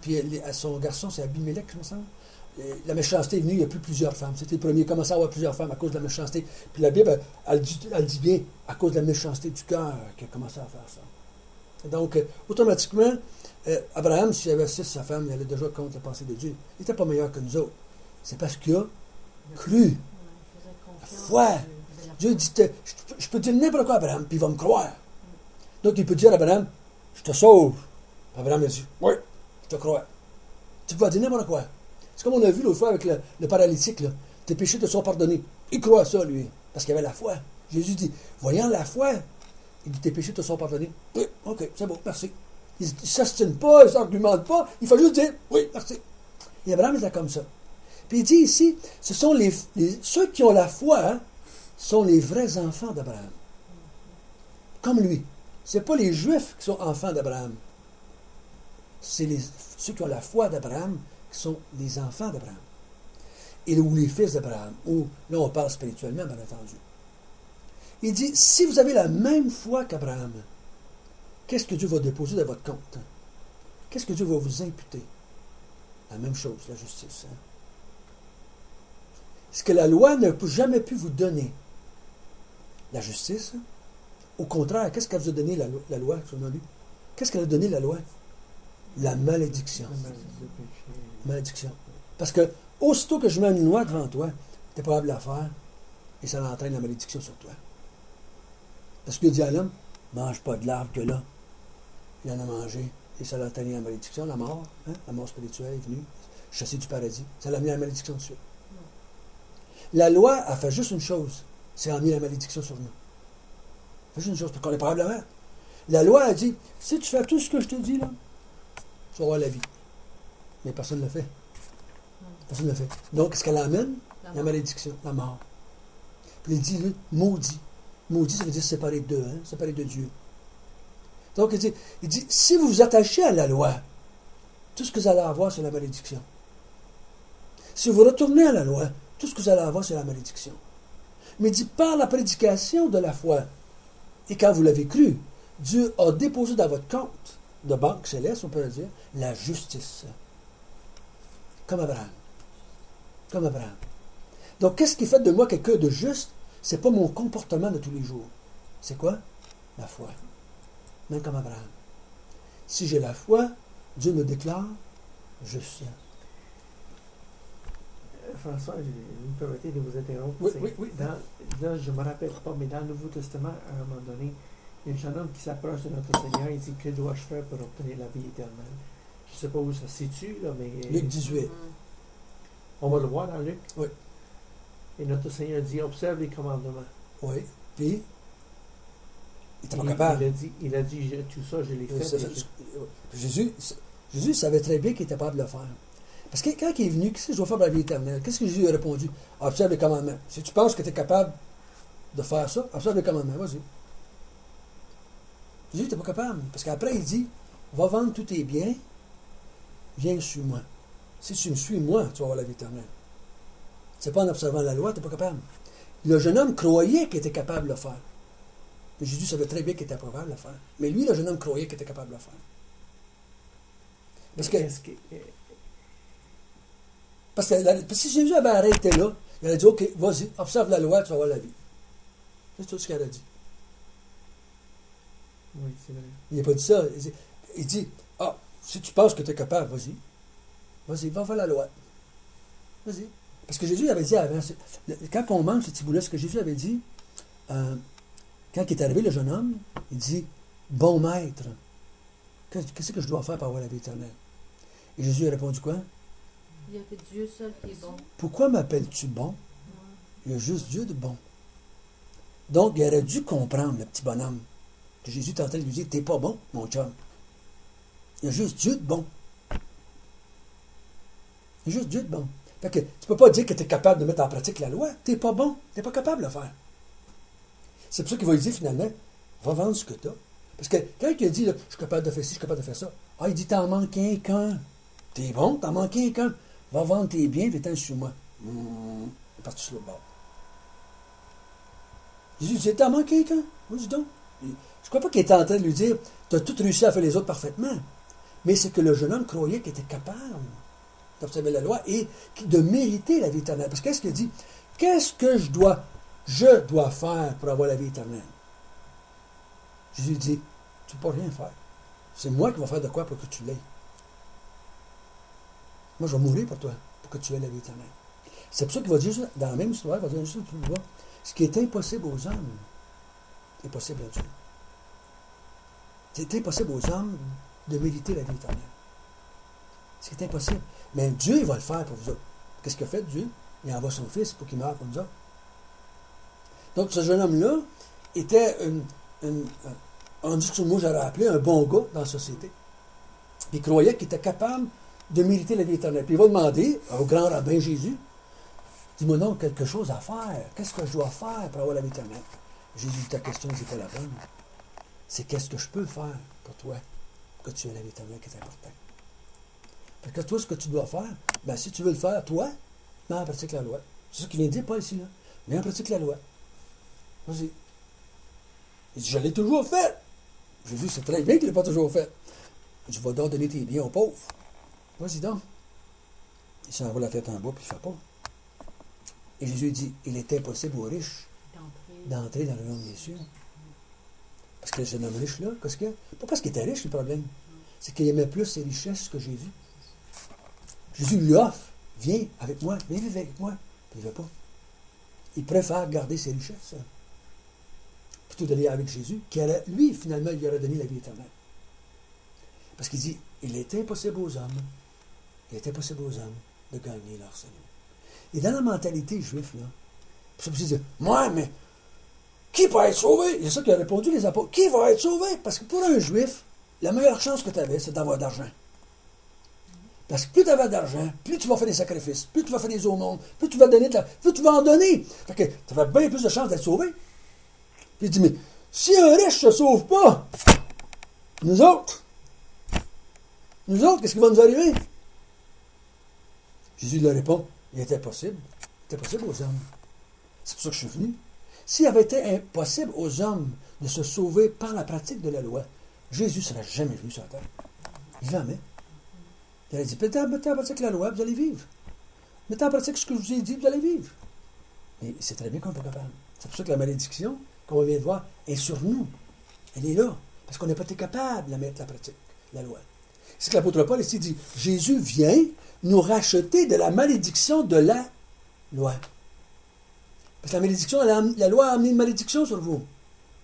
A: puis son garçon, c'est Abimelech, je me semble. La méchanceté est venue, il n'y a plus plusieurs femmes. C'était le premier, il commençait à avoir plusieurs femmes à cause de la méchanceté. Puis la Bible, elle dit bien, à cause de la méchanceté du cœur, qu'il a commencé à faire ça. Et donc, automatiquement, Abraham, s'il avait 6 sa femme, il allait déjà contre la pensée de Dieu. Il n'était pas meilleur que nous autres. C'est parce qu'il a cru. Foi. Dieu dit, je peux dire n'importe quoi à Abraham, puis il va me croire. Donc, il peut dire à Abraham, je te sauve. Abraham a dit, oui, je te crois. Tu peux dire n'importe quoi. C'est comme on a vu l'autre fois avec le paralytique, là. Tes péchés te sont pardonnés. Il croit à ça, lui, parce qu'il avait la foi. Jésus dit, voyant la foi, il dit, tes péchés te sont pardonnés. Oui, ok, c'est bon, merci. Il ne s'astine pas, il ne s'argumente pas, il faut juste dire, oui, merci. Et Abraham était comme ça. Puis il dit ici, ce sont ceux qui ont la foi, hein, sont les vrais enfants d'Abraham. Comme lui. Ce n'est pas les Juifs qui sont enfants d'Abraham. C'est ceux qui ont la foi d'Abraham qui sont les enfants d'Abraham. Ou les fils d'Abraham. Ou, là, on parle spirituellement, bien entendu. Il dit, si vous avez la même foi qu'Abraham, qu'est-ce que Dieu va déposer dans votre compte? Qu'est-ce que Dieu va vous imputer? La même chose, la justice. Hein? Ce que la loi n'a jamais pu vous donner, la justice, au contraire, qu'est-ce qu'elle vous a donné la loi, selon lui? Qu'est-ce qu'elle a donné la loi? La malédiction. Malédiction. Parce que, aussitôt que je mets une loi devant toi, tu es capable de la faire, et ça entraîne la malédiction sur toi. Parce qu'il dit à l'homme, mange pas de l'arbre que là. Il en a mangé, et ça l'a entraîné la malédiction, la mort. Hein? La mort spirituelle est venue, chasser du paradis. Ça l'a mis la malédiction dessus. La loi a fait juste une chose, c'est a mis la malédiction sur nous. Elle fait juste une chose, parce qu'on est probablement. La loi a dit, si tu fais tout ce que je te dis, là, tu vas avoir la vie. Mais personne ne le fait. Personne ne le fait. Donc, qu'est-ce qu'elle amène? La malédiction, la mort. Puis il dit, lui, maudit. Maudit, ça veut dire séparé d'eux, hein? Séparé de Dieu. Donc, il dit, si vous vous attachez à la loi, tout ce que vous allez avoir, c'est la malédiction. Si vous retournez à la loi, tout ce que vous allez avoir, c'est la malédiction. Mais il dit, par la prédication de la foi, et quand vous l'avez cru, Dieu a déposé dans votre compte de banque céleste, on peut le dire, la justice. Comme Abraham. Comme Abraham. Donc, qu'est-ce qui fait de moi quelqu'un de juste? Ce n'est pas mon comportement de tous les jours. C'est quoi? La foi. Même comme Abraham. Si j'ai la foi, Dieu me déclare juste.
D: François, vous me permettez de vous interrompre.
A: Oui.
D: Là, je ne me rappelle pas, mais dans le Nouveau Testament, à un moment donné, il y a un jeune homme qui s'approche de notre Seigneur et dit, que dois-je faire pour obtenir la vie éternelle? Je ne sais pas où ça se situe, là, mais...
A: Luc 18.
D: On va le voir dans Luc.
A: Oui.
D: Et notre Seigneur dit, observe les commandements.
A: Oui. Puis, il n'était pas capable.
D: Il a dit, tout ça, je l'ai fait.
A: Jésus savait très bien qu'il était capable de le faire. Parce que quand il est venu, qu'est-ce que je dois faire pour la vie éternelle? Qu'est-ce que Jésus a répondu? Observe les commandements. Si tu penses que tu es capable de faire ça, observe les commandements. Vas-y. Jésus n'était pas capable. Parce qu'après, il dit, va vendre tous tes biens, viens, suis-moi. Si tu me suis, moi, tu vas avoir la vie éternelle. C'est pas en observant la loi, tu n'es pas capable. Le jeune homme croyait qu'il était capable de le faire. Mais Jésus savait très bien qu'il était capable de le faire. Mais lui, le jeune homme croyait qu'il était capable de le faire. Parce que si Jésus avait arrêté là, il aurait dit, OK, vas-y, observe la loi, tu vas avoir la vie. C'est tout ce qu'il a dit.
D: Oui, c'est vrai.
A: Il n'a pas dit ça. Il dit, si tu penses que tu es capable, vas-y. Vas-y, va faire la loi. Vas-y. Parce que Jésus avait dit avant, quand on mange ce petit bout-là, ce que Jésus avait dit, quand il est arrivé, le jeune homme, il dit, bon maître, qu'est-ce que je dois faire pour avoir la vie éternelle? Et Jésus a répondu quoi?
B: Il y a que Dieu seul qui est bon.
A: Pourquoi m'appelles-tu bon? Il y a juste Dieu de bon. Donc, il aurait dû comprendre, le petit bonhomme, que Jésus est en train de lui dire, t'es pas bon, mon chum. Il y a juste Dieu de bon. Il y a juste Dieu de bon. Fait que tu peux pas dire que tu es capable de mettre en pratique la loi. Tu n'es pas bon. Tu n'es pas capable de le faire. C'est pour ça qu'il va lui dire finalement, va vendre ce que tu as. Parce que quand il a dit, là, je suis capable de faire ci, je suis capable de faire ça, il dit, t'en manques qu'un. T'es bon, t'en manques qu'un. Va vendre tes biens, viens-t'en sur moi. Il est parti sur le bord. Jésus dit, t'en manques qu'un. Oui, dis donc. Je crois pas qu'il était en train de lui dire, tu as tout réussi à faire les autres parfaitement. Mais c'est que le jeune homme croyait qu'il était capable d'observer la loi et de mériter la vie éternelle. Parce qu'est-ce qu'il dit? Qu'est-ce que je dois faire pour avoir la vie éternelle? Jésus dit, tu ne peux pas rien faire. C'est moi qui vais faire de quoi pour que tu l'aies. Moi, je vais mourir pour toi, pour que tu aies la vie éternelle. C'est pour ça qu'il va dire, dans la même histoire, il va dire juste plus bas, ce qui est impossible aux hommes est possible à Dieu. C'est impossible aux hommes de mériter la vie éternelle. C'est impossible. Mais Dieu, il va le faire pour vous autres. Qu'est-ce qu'il a fait, Dieu? Il envoie son Fils pour qu'il meure pour nous autres. Donc, ce jeune homme-là était on dit que moi, j'aurais appelé un bon gars dans la société. Il croyait qu'il était capable de mériter la vie éternelle. Puis il va demander au grand rabbin Jésus, dis-moi donc quelque chose à faire. Qu'est-ce que je dois faire pour avoir la vie éternelle? Jésus dit, ta question n'est pas la bonne. C'est qu'est-ce que je peux faire pour toi pour que tu aies la vie éternelle qui est important. Parce que toi, ce que tu dois faire, ben, si tu veux le faire, toi, mets en pratique la loi. C'est ce qu'il vient de dire, Paul, ici, là. Mets en pratique la loi. Vas-y. Il dit, je l'ai toujours fait. Jésus sait très bien qu'il ne l'a pas toujours fait. Il dit, va donc donner tes biens aux pauvres. Vas-y donc. Il s'en va la tête en bas, puis il ne fait pas. Et Jésus dit, il est impossible aux riches d'entrer dans le royaume des cieux. Parce que ce homme riche-là, qu'est-ce qu'il y a? Pas parce qu'il était riche, le problème. C'est qu'il aimait plus ses richesses que Jésus. Jésus lui offre, viens avec moi, viens vivre avec moi. Puis il ne veut pas. Il préfère garder ses richesses, plutôt d'aller avec Jésus, qui allait, lui, finalement, lui aurait donné la vie éternelle. Parce qu'il dit, il est impossible aux hommes de gagner leur salut. Et dans la mentalité juive, là, puis ça dit, moi, mais qui va être sauvé? C'est ça qu'il a répondu les apôtres. Qui va être sauvé? Parce que pour un juif, la meilleure chance que tu avais, c'est d'avoir d'argent. Parce que plus tu avais d'argent, plus tu vas faire des sacrifices, plus tu vas faire des aumônes, plus tu vas donner plus tu vas en donner. Fait que tu avais bien plus de chances d'être sauvé. Puis il dit, mais si un riche ne se sauve pas, nous autres, qu'est-ce qui va nous arriver? Jésus leur répond, il était possible aux hommes. C'est pour ça que je suis venu. S'il avait été impossible aux hommes de se sauver par la pratique de la loi, Jésus ne serait jamais venu sur la terre. Jamais. Il a dit, mettez en pratique la loi, vous allez vivre. Mettez en pratique ce que je vous ai dit, vous allez vivre. Mais c'est très bien qu'on n'est pas capable. C'est pour ça que la malédiction, comme on vient de voir, est sur nous. Elle est là. Parce qu'on n'a pas été capable de la mettre en pratique, la loi. C'est que l'apôtre Paul ici dit, Jésus vient nous racheter de la malédiction de la loi. Parce que la loi a amené une malédiction sur vous.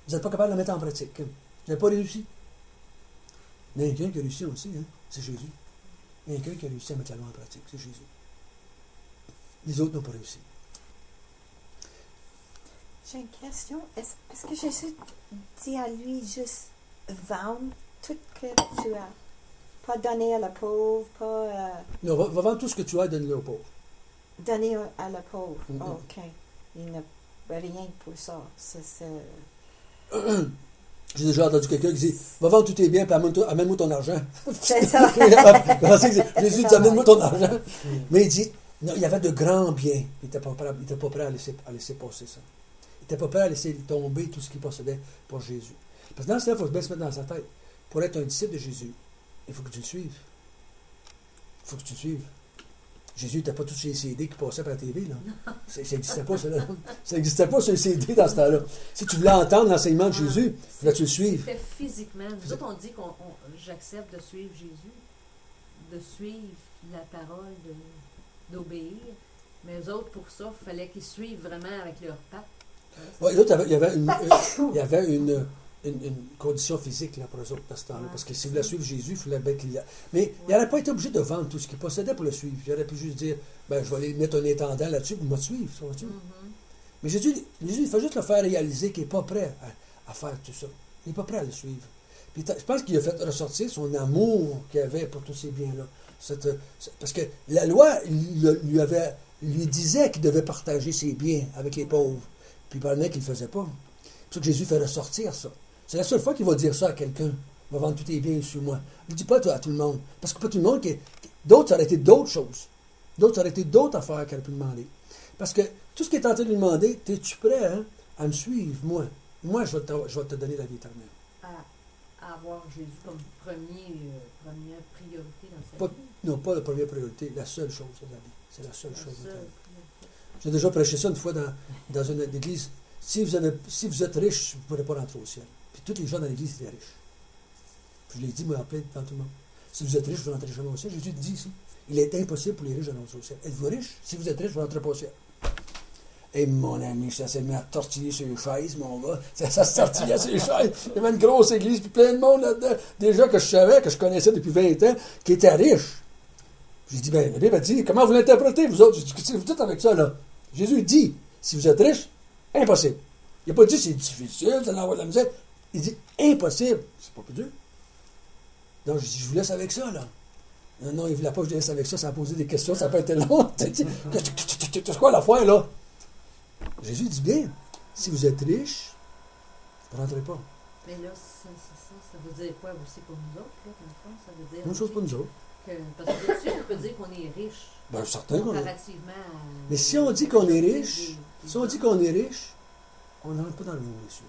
A: Vous n'êtes pas capable de la mettre en pratique. Vous n'avez pas réussi. Il y en a quelqu'un qui a réussi aussi, hein? C'est Jésus. Il y en a quelqu'un qui a réussi à mettre la loi en pratique, c'est Jésus. Les autres n'ont pas réussi.
C: J'ai une question. Est-ce que Jésus dit à lui juste vendre tout ce que tu as? Pas donner à la pauvre, pas...
A: Non, va vendre tout ce que tu as et donne-le aux pauvres.
C: Donner à la pauvre.
A: Mm-hmm.
C: Oh, OK. Il n'a rien pour ça.
A: J'ai déjà entendu quelqu'un qui dit, va vendre tous tes biens et amène-moi ton argent.
C: C'est ça.
A: Jésus dit, amène-moi ton argent. Mais il dit, non, il y avait de grands biens. Il n'était pas prêt à laisser passer ça. Il n'était pas prêt à laisser tomber tout ce qu'il possédait pour Jésus. Parce que dans cela, il faut bien se mettre dans sa tête. Pour être un disciple de Jésus, il faut que tu le suives. Il faut que tu le suives. Jésus n'était pas tous ces CD qui passaient par la TV, là. Ça n'existait pas, ça, là. Ça n'existait pas sur les CD dans ce temps-là. Si tu voulais entendre l'enseignement de Jésus, il fallait que tu le suives.
B: C'était physiquement. Nous autres, on dit j'accepte de suivre Jésus, de suivre la parole, d'obéir. Mais eux autres, pour ça, il fallait qu'ils suivent vraiment avec leurs pattes.
A: Ouais, l'autre, il y avait une condition physique là, pour eux autres à ce temps-là.
B: Ouais,
A: Parce que
B: c'est
A: s'ils voulaient
B: ça.
A: suivre Jésus, il fallait bien qu'il y a. Mais il
B: Ouais.
A: n'aurait pas été obligé de vendre tout ce qu'il possédait pour le suivre. Il aurait pu juste dire ben, je vais aller mettre un intendant là-dessus pour me suivre. Ça va-tu? Mais Jésus, il faut juste le faire réaliser qu'il n'est pas prêt à faire tout ça. Il n'est pas prêt à le suivre. Puis je pense qu'il a fait ressortir son amour qu'il avait pour tous ces biens-là. Parce que la loi lui disait qu'il devait partager ses biens avec les pauvres. Puis il parlait qu'il ne le faisait pas. C'est pour ça que Jésus fait ressortir ça. C'est la seule fois qu'il va dire ça à quelqu'un. Il va vendre tous tes biens sur moi. Il ne dit pas à tout le monde. Parce que pas tout le monde, d'autres, ça aurait été d'autres choses. D'autres, ça aurait été d'autres affaires qu'elle a pu demander. Parce que tout ce qu'il est en train de lui demander, es-tu prêt à me suivre, moi? Moi, je vais te donner la vie éternelle.
B: À avoir Jésus comme première priorité dans sa
A: Pas,
B: vie.
A: non, pas la première priorité, la seule chose de la vie. C'est la seule chose de
B: Ça,
A: la vie. J'ai déjà prêché ça une fois dans une église. Si vous êtes riche, vous ne pourrez pas rentrer au ciel. Puis tous les gens dans l'église étaient riches. Puis je l'ai dit, moi, en plein devant tout le monde. Si vous êtes riche, vous ne rentrez jamais au ciel. Jésus dit ici, il est impossible pour les riches de rentrer au ciel. Êtes-vous riche? Si vous êtes riche, vous ne rentrez pas au ciel. Et mon ami, ça s'est mis à tortiller sur les chaises, mon gars. Ça se tortillait sur les chaises. Il y avait une grosse église, puis plein de monde là-dedans. Des gens que je savais, que je connaissais depuis 20 ans, qui étaient riches. J'ai dit, ben, la Bible a dit, comment vous l'interprétez, vous autres? J'ai dit, qu'est-ce que vous dites avec ça, là? Jésus dit, si vous êtes riche, impossible. Il n'a pas dit, c'est difficile, ça n'envoie de la misère. Il dit, impossible. C'est pas plus dur. Donc, je dis, je vous laisse avec ça, là. Non, il ne voulait pas que je laisse avec ça, ça a posé des questions, ça n'a pas été long. C'est quoi l'affaire, là? Jésus dit bien, si vous êtes riche, vous ne rentrez pas.
B: Mais là, ça veut dire quoi aussi pour nous autres, là, dans le fond? Ça veut dire
A: Même chose pour nous autres.
B: parce que là-dessus, on peut dire qu'on est riche.
A: Ben, certain qu'on est.
B: Comparativement à...
A: Mais si on dit qu'on est riche, si on dit qu'on est riche, on n'entre pas dans le monde des cieux.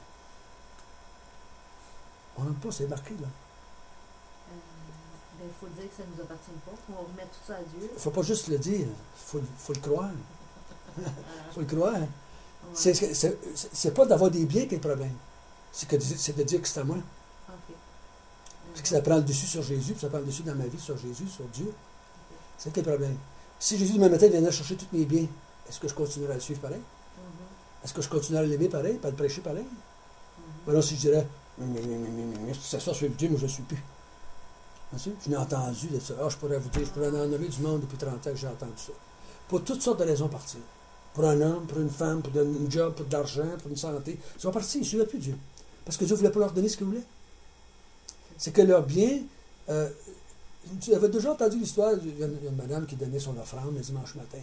A: On n'entre pas, c'est marqué, là.
B: Il faut dire que ça ne nous appartient pas, qu'on remet tout ça à Dieu.
A: Il ne faut pas juste le dire, il faut le croire. Il faut le croire.
B: Ouais.
A: C'est pas d'avoir des biens qui est le problème. C'est de dire que c'est à moi.
B: OK.
A: Parce que ça prend le dessus sur Jésus, puis ça prend le dessus dans ma vie sur Jésus, sur Dieu. C'est ça qui est le problème. Si Jésus, demain matin, viendrait chercher tous mes biens, est-ce que je continuerai à le suivre pareil? Est-ce que je continuerai à l'aimer pareil, pas à le prêcher pareil? Alors si je dirais, c'est ça, suivre Dieu, moi je ne suis plus. Je n'ai entendu de ça. Je pourrais vous dire, je pourrais en nommer du monde depuis 30 ans que j'ai entendu ça. Pour toutes sortes de raisons partir. Pour un homme, pour une femme, pour un job, pour de l'argent, pour une santé. Ils sont partis, ils ne suivaient plus Dieu. Parce que Dieu ne voulait pas leur donner ce qu'ils voulaient. C'est que leur bien... tu avais déjà entendu l'histoire, il y a une madame qui donnait son offrande le dimanche matin,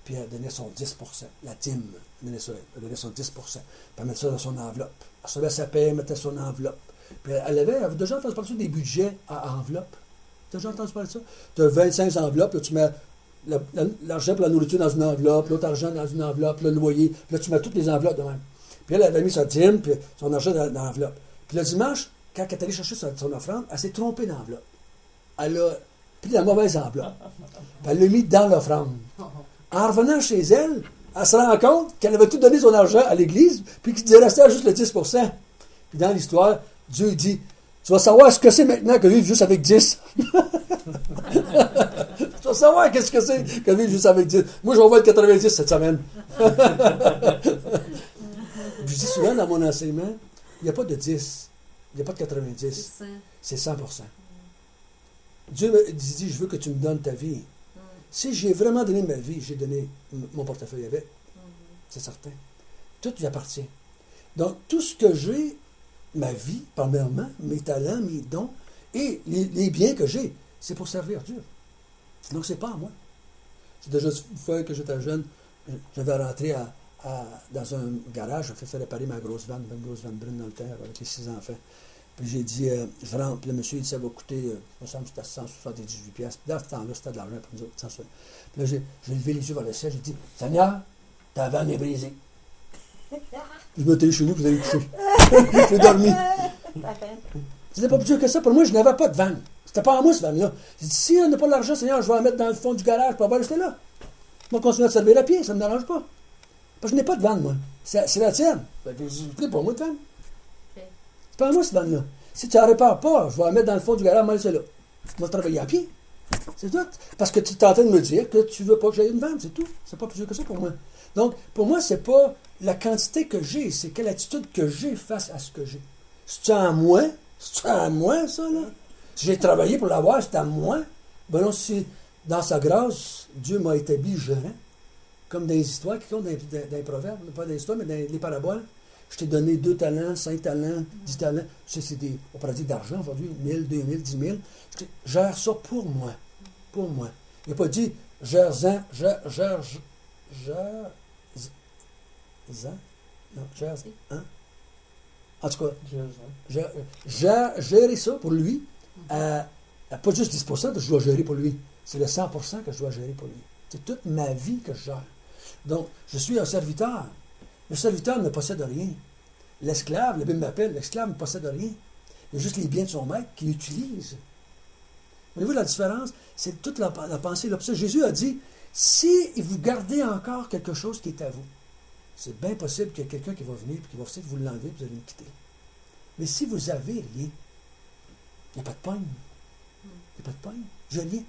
A: puis elle donnait son 10%, la dîme, elle donnait son 10%, puis elle mettait ça dans son enveloppe. Elle recevait sa paie, elle mettait son enveloppe. Puis elle avait déjà entendu parler des budgets à enveloppe. Tu as déjà entendu parler de ça? Tu as 25 enveloppes, là, tu mets l'argent pour la nourriture dans une enveloppe, l'autre argent dans une enveloppe, le loyer, puis là tu mets toutes les enveloppes de même. Puis elle avait mis sa dîme, puis son argent dans l'enveloppe. Puis le dimanche, quand elle est allée chercher son offrande, elle s'est trompée d'enveloppe. Elle a pris la mauvaise enveloppe. Puis elle l'a mis dans l'offrande. En revenant chez elle, elle se rend compte qu'elle avait tout donné son argent à l'église, puis qu'il restait juste le 10%. Puis dans l'histoire, Dieu dit, tu vas savoir ce que c'est maintenant que vivre juste avec 10. Tu vas savoir qu'est-ce que c'est que vivre juste avec 10. Moi, je vais voir le 90 cette semaine. Je dis souvent dans mon enseignement, il n'y a pas de 10, il n'y a pas de 90, c'est 100%. Dieu me dit, je veux que tu me donnes ta vie. Si j'ai vraiment donné ma vie, j'ai donné mon portefeuille avec. C'est certain. Tout lui appartient. Donc, tout ce que j'ai, ma vie, premièrement, mes talents, mes dons, et les biens que j'ai, c'est pour servir Dieu. Donc, c'est pas à moi. C'est déjà une fois que j'étais jeune, j'avais rentré dans un garage, j'ai fait réparer ma grosse vanne brune dans le terre avec les 6 enfants. Puis j'ai dit, je rentre, puis le monsieur, il dit, ça va coûter, il me semble que c'était 178$. Puis dans ce temps-là, c'était de l'argent pour nous autres. Puis là, j'ai levé les yeux vers le ciel, j'ai dit, Seigneur, ta vanne est brisée. Je me suis chez nous, vous allez coucher. J'ai dormi. C'était pas plus dur que ça. Pour moi, je n'avais pas de vanne. C'était pas à moi, ce vanne-là. J'ai dit, si on n'a pas l'argent, Seigneur, je vais la mettre dans le fond du garage pour avoir rester là. Je vais continuer à servir à pied, ça ne me dérange pas. Parce que je n'ai pas de vanne, moi. C'est la tienne. C'est pas moi de vanne. C'est pas à moi, cette vanne-là. Si tu ne la répares pas, je vais la mettre dans le fond du garage, moi, c'est là. Je vais travailler à pied. C'est tout. Parce que tu es en train de me dire que tu ne veux pas que j'aille une femme, c'est tout. C'est pas plus dur que ça pour moi. Donc, pour moi, c'est pas la quantité que j'ai, c'est quelle attitude que j'ai face à ce que j'ai. C'est-tu à moi? C'est-tu à moi, ça, là? Si j'ai travaillé pour l'avoir, c'est à moi. Ben non, si dans sa grâce, Dieu m'a établi gérant, comme dans les histoires qui comptent dans les proverbes, pas dans les histoires, mais dans les paraboles. Je t'ai donné 2 talents, 5 talents, 10 talents. C'est des, on pourrait dire d'argent aujourd'hui, 1000, 2000, 10 000. Gère ça pour moi. Pour moi. Il n'a pas dit, gère-en. Non, gère-en. En tout cas, gérer ça pour lui, pas juste 10% que je dois gérer pour lui. C'est le 100% que je dois gérer pour lui. C'est toute ma vie que je gère. Donc, je suis un serviteur. Le serviteur ne possède rien. L'esclave, la Bible m'appelle, l'esclave ne possède rien. Il y a juste les biens de son maître qu'il utilise. Voyez-vous la différence? C'est toute la pensée. Là. Jésus a dit, si vous gardez encore quelque chose qui est à vous, c'est bien possible qu'il y ait quelqu'un qui va venir et qui va essayer de vous l'enlever et vous allez me quitter. Mais si vous n'avez rien, il n'y a pas de pogne. Il n'y a pas de pogne. J'ai rien.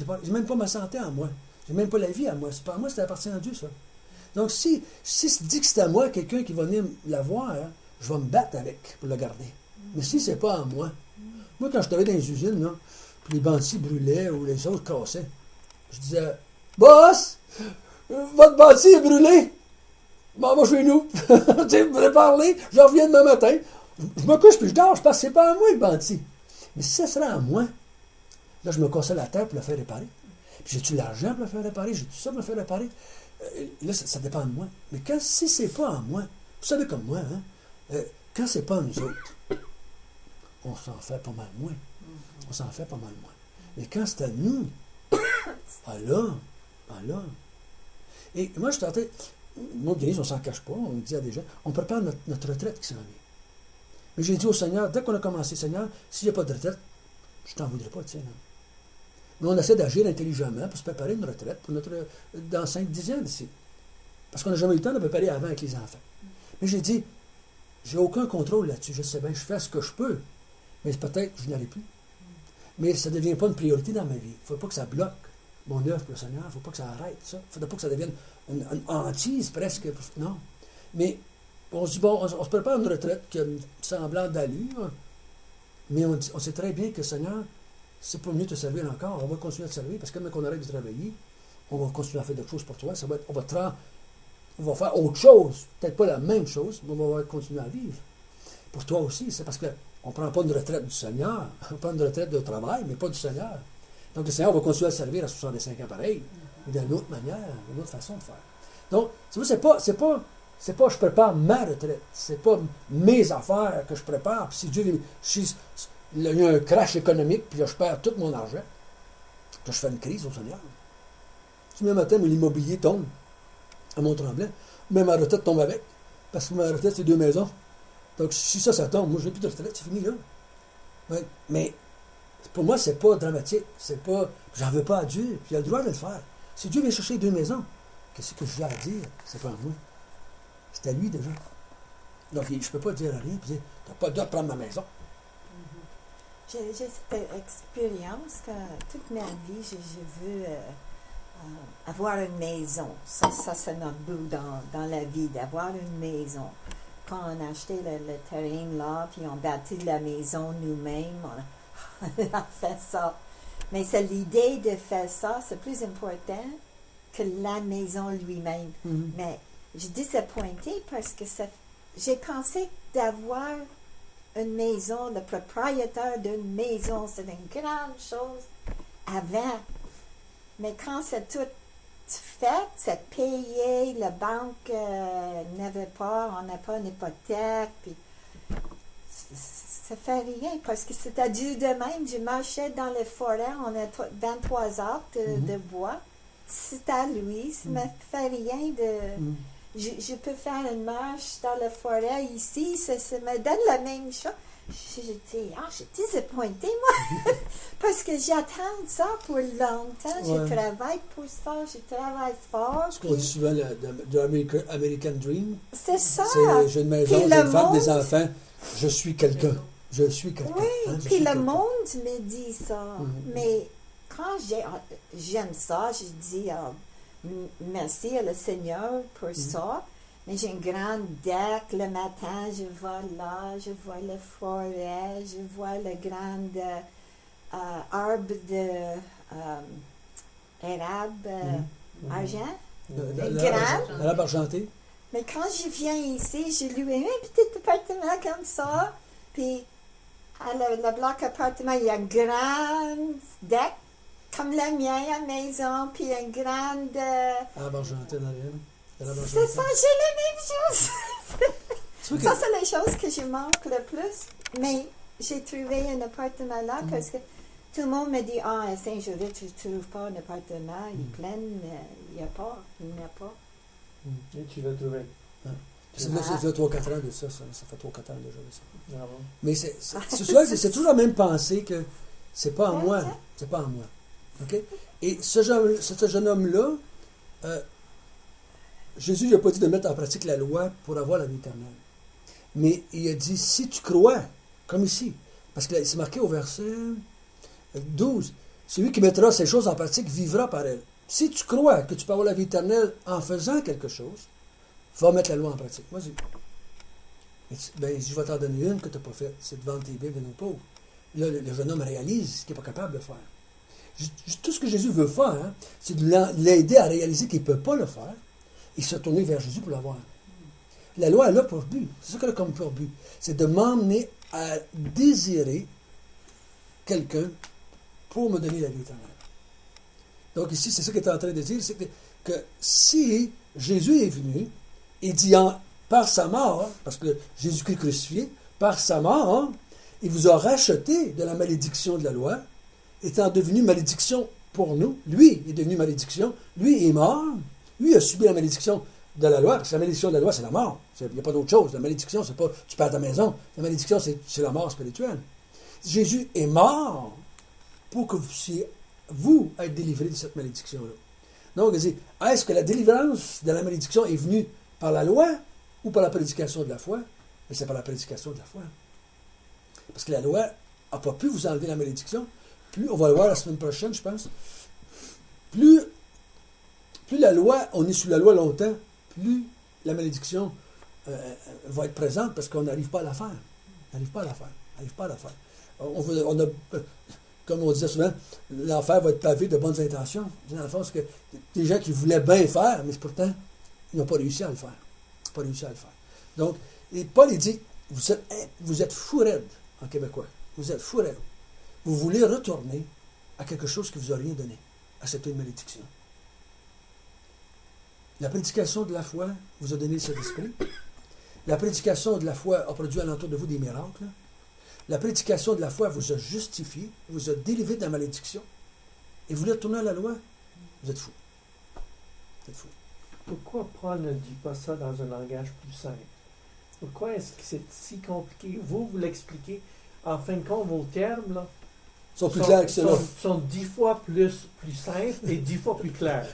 A: Je n'ai même pas ma santé en moi. Je n'ai même pas la vie à moi. C'est pas à moi, ça appartient à Dieu, ça. Donc, si se dit que c'est à moi, quelqu'un qui va venir l'avoir, hein, je vais me battre avec pour le garder. Mais si c'est pas à moi, moi, quand je travaillais dans les usines, là, puis les bandits brûlaient ou les autres cassaient, je disais, boss, votre bandit est brûlé. Bon, va chez nous. Tu sais, vous allez parler, je reviens demain matin. Je me couche puis je dors, je pense que c'est pas à moi le bandit. Mais si ça serait à moi, là, je me cassais la tête pour le faire réparer. Puis j'ai-tu l'argent pour le faire réparer? J'ai tout ça pour le faire réparer? Là, ça dépend de moi. Mais si c'est pas en moi, vous savez comme moi, hein, quand c'est pas nous autres, on s'en fait pas mal moins. On s'en fait pas mal moins. Mais quand c'est à nous, là. Et moi, je tentais, moi, bien, on s'en cache pas, on dit à des gens, on prépare notre retraite qui s'en vient. Mais j'ai dit au Seigneur, dès qu'on a commencé, Seigneur, s'il n'y a pas de retraite, je t'en voudrais pas, tiens. Mais on essaie d'agir intelligemment pour se préparer une retraite pour dans 5-10 ans d'ici. Parce qu'on n'a jamais eu le temps de préparer avant avec les enfants. Mais j'ai dit, j'ai aucun contrôle là-dessus. Je sais bien, je fais ce que je peux. Mais peut-être que je n'aurai plus. Mais ça ne devient pas une priorité dans ma vie. Il ne faut pas que ça bloque mon œuvre pour le Seigneur. Il ne faut pas que ça arrête ça. Il ne faudrait pas que ça devienne une hantise presque. Non. Mais on se dit, bon, on se prépare une retraite qui a une semblante d'allure. Mais on sait très bien que le Seigneur, c'est pas mieux de te servir encore. On va continuer à te servir parce que même qu'on arrête de travailler, on va continuer à faire d'autres choses pour toi. On va faire autre chose. Peut-être pas la même chose, mais on va continuer à vivre. Pour toi aussi, c'est parce qu'on ne prend pas une retraite du Seigneur. On prend une retraite de travail, mais pas du Seigneur. Donc le Seigneur va continuer à te servir à 65 ans pareil, mais d'une autre manière, d'une autre façon de faire. Donc, c'est pas je prépare ma retraite. C'est pas mes affaires que je prépare. Puis si Dieu, il y a un crash économique, puis là, je perds tout mon argent, que je fais une crise au Seigneur. Si même matin, l'immobilier tombe à Mont-Tremblant, même ma retraite tombe avec, parce que ma retraite, c'est 2 maisons. Donc, si ça tombe, moi, je n'ai plus de retraite, c'est fini, là. Mais pour moi, c'est pas dramatique. C'est pas, j'en veux pas à Dieu, puis il a le droit de le faire. Si Dieu vient chercher 2 maisons, qu'est-ce que j'ai à dire? C'est pas à moi. C'est à lui, déjà. Donc, je ne peux pas dire rien, puis dire, tu n'as pas le droit de prendre ma maison.
C: J'ai cette expérience que toute ma vie, j'ai vu avoir une maison. Ça c'est notre but dans la vie, d'avoir une maison. Quand on a acheté le terrain là, puis on bâtit la maison nous-mêmes, on a fait ça. Mais c'est l'idée de faire ça, c'est plus important que la maison lui-même.
A: Mm-hmm.
C: Mais j'ai disappointé parce que j'ai pensé d'avoir une maison, le propriétaire d'une maison, c'est une grande chose avant. Mais quand c'est tout fait, c'est payé, la banque n'avait pas, on n'a pas une hypothèque, puis ça fait rien, parce que c'est à Dieu de même. Je marchais dans les forêts, on a 23 arbres de bois, c'est à lui, ça ne me fait rien de... Je peux faire une marche dans la forêt ici, ça me donne la même chose. Je dis, j'ai disappointé, moi, parce que j'attends ça pour longtemps.
A: Ouais.
C: Je travaille pour ça, je travaille fort.
A: Ce qu'on dit souvent, de American Dream,
C: C'est ça.
A: c'est j'ai une maison,
C: Puis
A: j'ai
C: le
A: une femme,
C: monde-
A: des enfants, je suis quelqu'un. Je suis quelqu'un.
C: Oui,
A: hein, je
C: puis
A: suis
C: le
A: quelqu'un.
C: monde me dit ça.
A: Mhm.
C: Mais quand j'aime ça, je dis merci à le Seigneur pour ça. Mais j'ai une grande deck le matin, je vois là, je vois la forêt, je vois le grand arbre de érable argent.
A: L'arbre argenté.
C: Mais quand je viens ici, j'ai loué un petit appartement comme ça. Puis, à le bloc appartement, il y a un grand deck, comme le mien à la maison, puis un grand...
A: Arbre argenté dans l'arrière.
C: c'est ça, j'ai la même chose.
A: Tu vois
C: Ça,
A: que-
C: c'est les choses que je manque le plus. Mais j'ai trouvé un appartement là parce que tout le monde me dit, à Saint-Judith, tu ne trouves pas un appartement, il est plein, il n'y a pas, il n'y a pas.
D: Et tu l'as trouvé.
A: Ça fait 3-4 ans de ça. Ça fait 3-4 ans déjà de ça.
D: Bravo.
A: Mais c'est toujours la même pensée que c'est pas en moi. C'est pas en moi. OK? Et ce jeune homme-là, Jésus lui a pas dit de mettre en pratique la loi pour avoir la vie éternelle. Mais il a dit, si tu crois, comme ici, parce que c'est marqué au verset 12, celui qui mettra ces choses en pratique vivra par elles. Si tu crois que tu peux avoir la vie éternelle en faisant quelque chose, va mettre la loi en pratique. Vas-y. Ben, je vais t'en donner une que tu n'as pas faite. C'est de vendre tes bibles aux pauvres. Là, le jeune homme réalise ce qu'il n'est pas capable de faire. Tout ce que Jésus veut faire, hein, c'est de l'aider à réaliser qu'il ne peut pas le faire et se tourner vers Jésus pour l'avoir. La loi, elle a pour but. C'est ça qu'elle a comme pour but. C'est de m'emmener à désirer quelqu'un pour me donner la vie éternelle. Donc ici, c'est ça qu'il est en train de dire, c'est que si Jésus est venu et dit par sa mort, parce que Jésus-Christ crucifié, par sa mort, il vous a racheté de la malédiction de la loi, étant devenu malédiction pour nous. Lui est devenu malédiction. Lui est mort. Lui a subi la malédiction de la loi, parce que la malédiction de la loi, c'est la mort. Il n'y a pas d'autre chose. La malédiction, c'est pas tu perds ta maison. La malédiction, c'est la mort spirituelle. Jésus est mort pour que vous puissiez, vous, être délivrés de cette malédiction-là. Donc, il dit, est-ce que la délivrance de la malédiction est venue par la loi ou par la prédication de la foi? Mais c'est par la prédication de la foi. Parce que la loi n'a pas pu vous enlever la malédiction. Plus, on va le voir la semaine prochaine, je pense, plus la loi, on est sous la loi longtemps, plus la malédiction va être présente parce qu'on n'arrive pas à la faire. On n'arrive pas à la faire. On n'arrive pas à la faire. On a, comme on disait souvent, l'enfer va être pavé de bonnes intentions. Dans le fond, c'est que des gens qui voulaient bien faire, mais pourtant, ils n'ont pas réussi à le faire. Pas réussi à le faire. Donc, et Paul, il dit, vous êtes fou raide, en québécois. Vous êtes fou raide. Vous voulez retourner à quelque chose qui ne vous a rien donné. Accepter une malédiction. La prédication de la foi vous a donné le Saint-Esprit. La prédication de la foi a produit alentour de vous des miracles. La prédication de la foi vous a justifié, vous a délivré de la malédiction. Et vous voulez retourner à la loi? Vous êtes fou. Vous êtes fou.
D: Pourquoi Paul ne dit pas ça dans un langage plus simple? Pourquoi est-ce que c'est si compliqué? Vous l'expliquez. En fin de compte, vos termes, là,
A: Ils sont plus clairs que cela.
D: sont 10 fois plus simples et 10 fois plus clairs.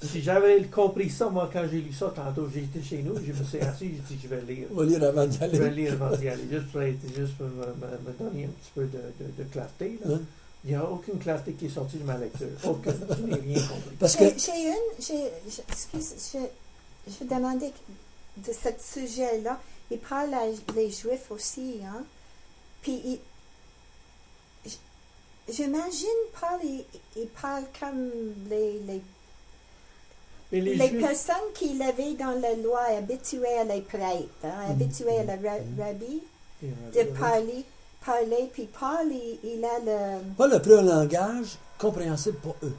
D: Si j'avais compris ça, moi, quand j'ai lu ça tantôt, j'étais chez nous, je me suis assis, j'ai dit, je vais lire.
A: On va lire avant d'y
D: Je vais
A: aller.
D: lire avant d'y aller, juste pour me donner un petit peu de clarté. Là.
A: Hein?
D: Il n'y a aucune clarté qui est sortie de ma lecture. Aucune. Je n'ai rien compris.
A: Parce que
C: Excuse, je vais demander de ce sujet-là. Il parle les Juifs aussi, hein. Puis, j'imagine Paul, il parle comme
D: Mais
C: les
D: Juifs,
C: personnes qui l'avaient dans la loi, habituées à les prêtres, hein, habituées à la rabbi, de parler. Puis Paul, il a le...
A: Paul a pris un langage compréhensible pour eux.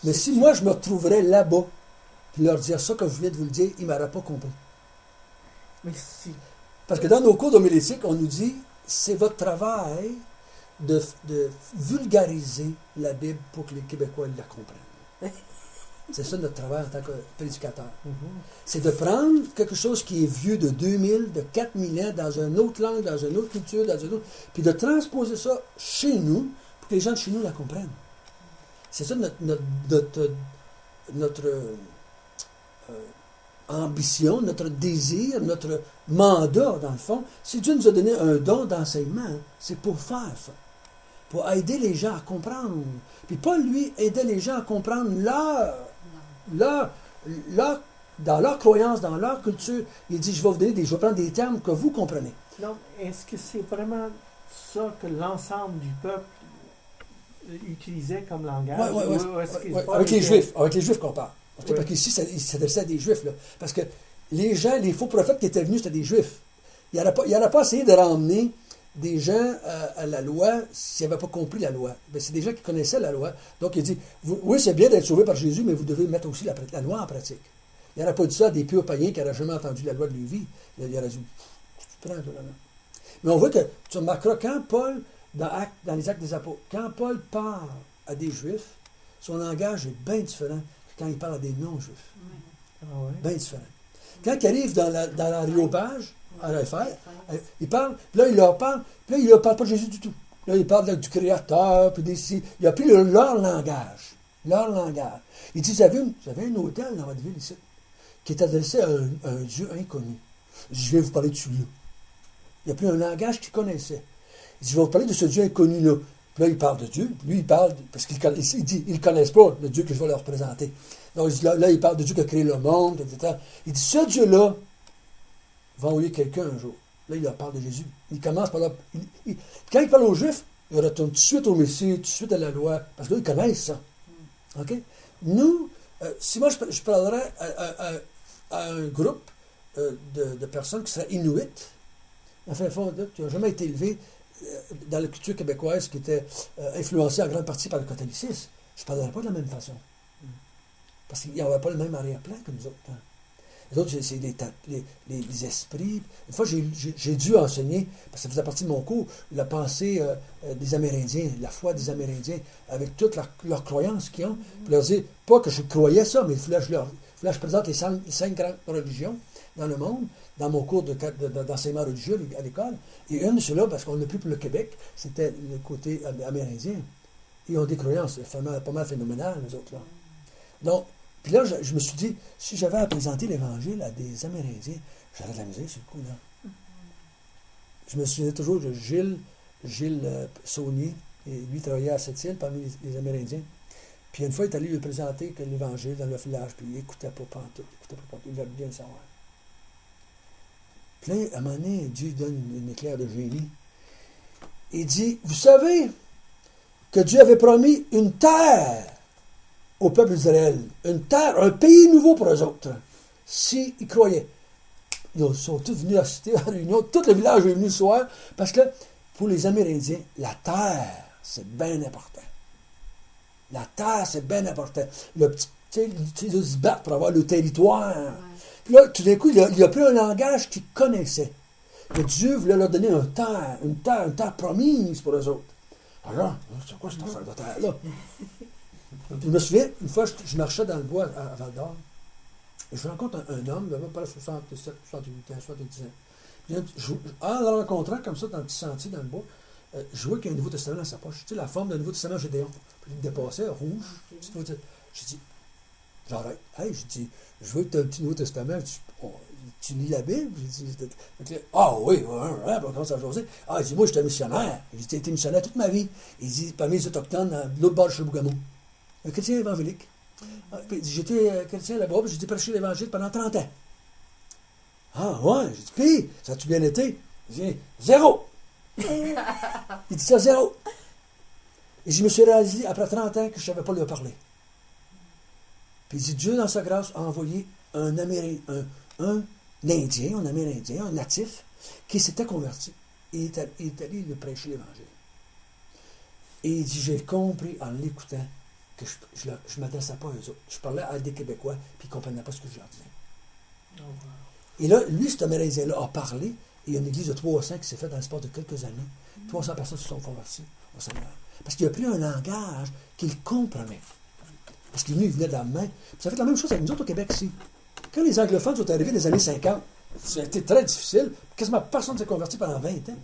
A: Mais si moi, je me retrouverais là-bas, puis leur dire ça comme je viens de vous le dire, ils ne m'auraient pas compris.
D: mais si.
A: Parce que dans nos cours d'homilétique, on nous dit, c'est votre travail de vulgariser la Bible pour que les Québécois la comprennent. C'est ça notre travail en tant que prédicateur. C'est de prendre quelque chose qui est vieux de 2000, de 4000 ans, dans une autre langue, dans une autre culture, dans une autre, puis de transposer ça chez nous, pour que les gens de chez nous la comprennent. C'est ça notre ambition, notre désir, notre mandat, dans le fond, si Dieu nous a donné un don d'enseignement, c'est pour faire ça. Pour aider les gens à comprendre. Puis Paul, lui, aidait les gens à comprendre dans leur croyance, dans leur culture. Il dit, je vais prendre des termes que vous comprenez.
D: Donc, est-ce que c'est vraiment ça que l'ensemble du peuple utilisait comme langage?
A: Oui.
D: Ou est-ce que
A: Avec les Juifs qu'on parle. Parce qu'ici, il s'adressait à des Juifs. Là. Parce que les gens, les faux prophètes qui étaient venus, c'était des Juifs. Il n'aurait pas essayé de ramener des gens à la loi s'ils n'avaient pas compris la loi. Ben, c'est des gens qui connaissaient la loi. Donc, il dit, oui, c'est bien d'être sauvé par Jésus, mais vous devez mettre aussi la loi en pratique. Il n'aurait pas dit ça à des pieux païens qui n'auraient jamais entendu la loi de Lévi. Il aurait dit, tu prends, toi, là. Mais on voit que, tu remarqueras, quand Paul, dans les Actes des Apôtres, quand Paul parle à des Juifs, son langage est bien différent que quand il parle à des non-Juifs.
D: Ah ouais?
A: Bien différent. Quand il arrive dans l'aréopage, à l'affaire, il parle, puis là, il leur parle pas de Jésus du tout. Là, il parle du Créateur, puis il a pris leur langage. Leur langage. Il dit, vous avez un hôtel dans votre ville ici, qui est adressé à un Dieu inconnu. Il dit, je vais vous parler de celui-là. Il a pris un langage qu'il connaissait. Il dit, je vais vous parler de ce Dieu inconnu-là. Puis là, il parle de Dieu. Lui, il parle, parce qu'il dit, ils ne connaissent pas le Dieu que je vais leur présenter. Donc, là, il parle de Dieu qui a créé le monde, etc. Il dit, ce Dieu-là va envoyer quelqu'un un jour. Là, il leur parle de Jésus. Il commence par là. Quand il parle aux Juifs, il retourne tout de suite au Messie, tout de suite à la loi, parce que là, ils connaissent ça. OK? Nous, si moi, je parlerais à un groupe de personnes qui seraient inuites, enfin, qui n'ont jamais été élevés dans la culture québécoise, qui était influencée en grande partie par le catholicisme, je ne parlerais pas de la même façon. Parce qu'ils n'avaient pas le même arrière-plan que nous autres. Hein. Les autres, c'est les esprits. Une fois, j'ai dû enseigner, parce que ça faisait partie de mon cours, la pensée des Amérindiens, la foi des Amérindiens, avec toutes leurs croyances qu'ils ont. Puis leur dire, pas que je croyais ça, mais il fallait que je présente les 5 grandes religions dans le monde, dans mon cours d'enseignement religieux à l'école. Et une, celle-là, parce qu'on l'a pris pour le Québec, c'était le côté amérindien. Ils ont des croyances pas mal phénoménales, les autres, là. Donc, puis là, je me suis dit, si j'avais à présenter l'Évangile à des Amérindiens, j'aurais de la misère sur le coup, là. Je me souviens toujours de Gilles Saunier, et lui travaillait à Sept-Îles parmi les Amérindiens. Puis une fois, il est allé lui présenter l'Évangile dans le village, puis il n'écoutait pas pantoute, il voulait bien le savoir. Puis là, à un moment donné, Dieu donne une éclair de génie. Il dit, vous savez que Dieu avait promis une terre au peuple d'Israël, une terre, un pays nouveau pour eux autres, s'ils croyaient. Ils sont tous venus assister à la réunion, tout le village est venu ce soir, parce que pour les Amérindiens, la terre, c'est bien important. La terre, c'est bien important. Le petit, de se battre pour avoir le territoire. Ouais. Puis là, tout d'un coup, il a pris un langage qu'ils connaissaient. Que Dieu voulait leur donner une terre promise pour eux autres. Alors, c'est quoi cette affaire de terre-là? Je me souviens, une fois, je marchais dans le bois à Val-d'Or, et je rencontre un homme, il avait pas 67, 68 ans, 70 ans. En le rencontrant comme ça, dans le petit sentier, dans le bois, je vois qu'il y a un Nouveau Testament dans sa poche. Tu sais, la forme d'un Nouveau Testament Gédéon. Puis il me dépassait, rouge. Okay. J'ai dit, j'arrête. Hey, j'ai dit, je veux que tu aies un petit Nouveau Testament. Tu lis la Bible? J'ai dit, ah oui, on commence à jaser. Ah, il dit, moi, j'étais missionnaire. J'ai été missionnaire toute ma vie. Il dit, parmi les Autochtones, de l'autre bord de Chibougamau. Un chrétien évangélique. Puis j'étais chrétien là-bas, puis j'ai prêché l'Évangile pendant 30 ans. Ah, ouais. J'ai dit, puis, ça a-tu bien été? J'ai dit, 0. Il dit ça, 0. Et je me suis réalisé, après 30 ans, que je ne savais pas lui parler. Puis il dit, Dieu, dans sa grâce, a envoyé un Indien, un Amérindien, un natif, qui s'était converti. Et il est allé lui prêcher l'Évangile. Et il dit, j'ai compris en l'écoutant que je ne m'adressais pas à eux autres. Je parlais à des Québécois, puis ils ne comprenaient pas ce que je leur disais. Oh, wow. Et là, lui, cet Amérindien-là, a parlé, et il y a une église de 300 qui s'est faite dans l'espace de quelques années. 300 personnes se sont converties au Seigneur. Parce qu'il a pris un langage qu'il comprenait. Parce qu'il venait de la main. Puis ça fait la même chose avec nous autres au Québec ici. Quand les anglophones sont arrivés dans les années 50, ça a été très difficile. Quasiment personne ne s'est converti pendant 20 ans.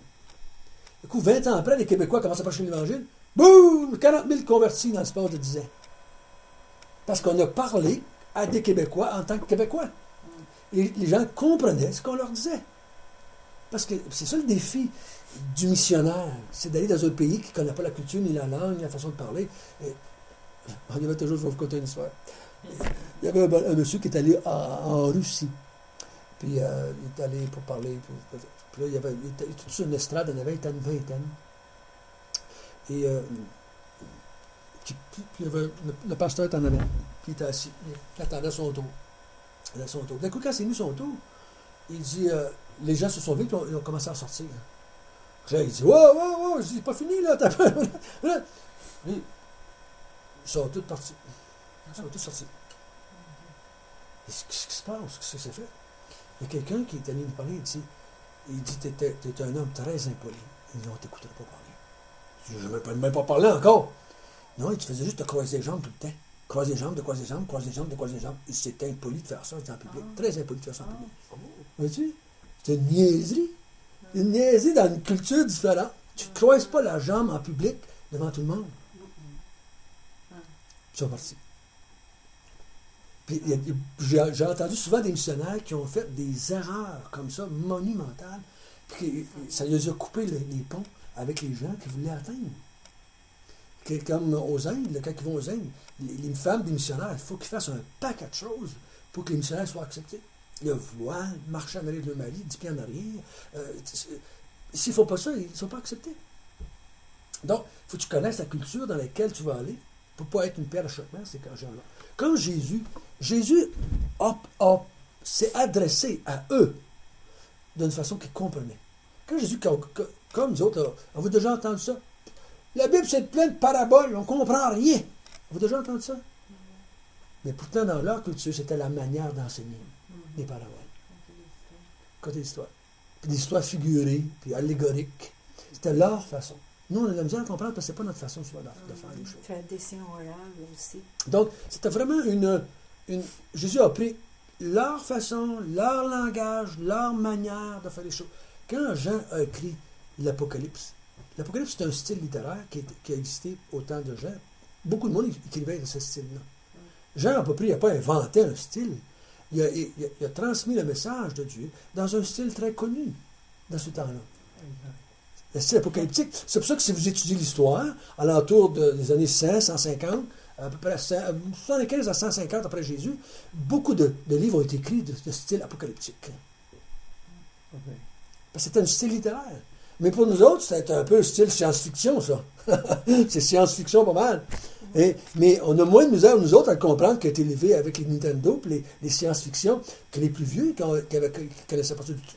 A: Du coup, 20 ans après, les Québécois commencent à prêcher l'Évangile. Boum! 40 000 convertis dans l'espace de 10 ans. Parce qu'on a parlé à des Québécois en tant que Québécois. Et les gens comprenaient ce qu'on leur disait. Parce que c'est ça le défi du missionnaire, c'est d'aller dans un pays qui ne connaît pas la culture, ni la langue, ni la façon de parler. Et, il y avait toujours, je vais vous conter une histoire. Il y avait un monsieur qui est allé en Russie. Puis il est allé pour parler. Puis là, il était tout sur une estrade, il y avait une vingtaine. Et puis il y avait, le pasteur était en avant. Puis il était assis. Il attendait son tour. D'un coup, quand c'est venu son tour, il dit les gens se sont vus, puis ils ont commencé à sortir. Puis là, il dit wow, c'est pas fini, là, t'as pas. Puis, ils sont tous partis. Ils sont tous sortis. Qu'est-ce qui se passe? Qu'est-ce que c'est fait? Il y a quelqu'un qui est allé nous parler, il dit t'es un homme très impoli. Il dit, on t'écouterait pas parler. Je ne vais même pas parler encore. Non, tu faisais juste te croiser les jambes tout le temps. Croiser les jambes, de croiser les jambes, croiser les jambes, de croiser les jambes. C'était impoli de faire ça en public. Très impoli de faire ça en public. Vois-tu? C'est une niaiserie. Une niaiserie dans une culture différente. Tu ne croises pas la jambe en public devant tout le monde. Puis ils sont partis. Puis, j'ai entendu souvent des missionnaires qui ont fait des erreurs comme ça, monumentales, puis ça les a coupé les ponts avec les gens qu'ils voulaient atteindre. Comme aux Indes, quand ils vont aux Indes, les femmes des missionnaires, il faut qu'ils fassent un paquet de choses pour que les missionnaires soient acceptés. Le voile, marcher en arrière de leur mari, 10 pieds en arrière. S'ils ne font pas ça, ils ne sont pas acceptés. Donc, il faut que tu connaisses la culture dans laquelle tu vas aller pour ne pas être une pierre d'achoppement, ces gens-là. Comme Jésus s'est adressé à eux d'une façon qu'ils comprenaient. Quand Jésus, comme nous autres, avez-vous déjà entendu ça? La Bible, c'est plein de paraboles, on ne comprend rien. Avez-vous déjà entendu ça? Mais pourtant, dans leur culture, c'était la manière d'enseigner les paraboles. Côté d'histoire. Puis des histoires figurées, puis allégoriques. C'était leur façon. Nous, on a de la misère à comprendre parce que ce n'est pas notre façon souvent de faire les choses.
C: Tradition orale aussi.
A: Donc, c'était vraiment Jésus a pris leur façon, leur langage, leur manière de faire les choses. Quand Jean a écrit l'Apocalypse, c'est un style littéraire qui a existé au temps de Jean. Beaucoup de monde écrivait de ce style-là. Jean n'a pas inventé un style. Il a transmis le message de Dieu dans un style très connu dans ce temps-là. Le style apocalyptique. C'est pour ça que si vous étudiez l'histoire, à l'entour des années 100, 150, à peu près 75 à 150 après Jésus, beaucoup de livres ont été écrits de style apocalyptique.
D: Okay.
A: Parce que c'était un style littéraire. Mais pour nous autres, c'est un peu style science-fiction, ça. C'est science-fiction pas mal. Mais on a moins de misère, nous autres, à comprendre qu'il a été élevé avec les Nintendo et les science-fiction que les plus vieux qui ne connaissaient pas ça du tout.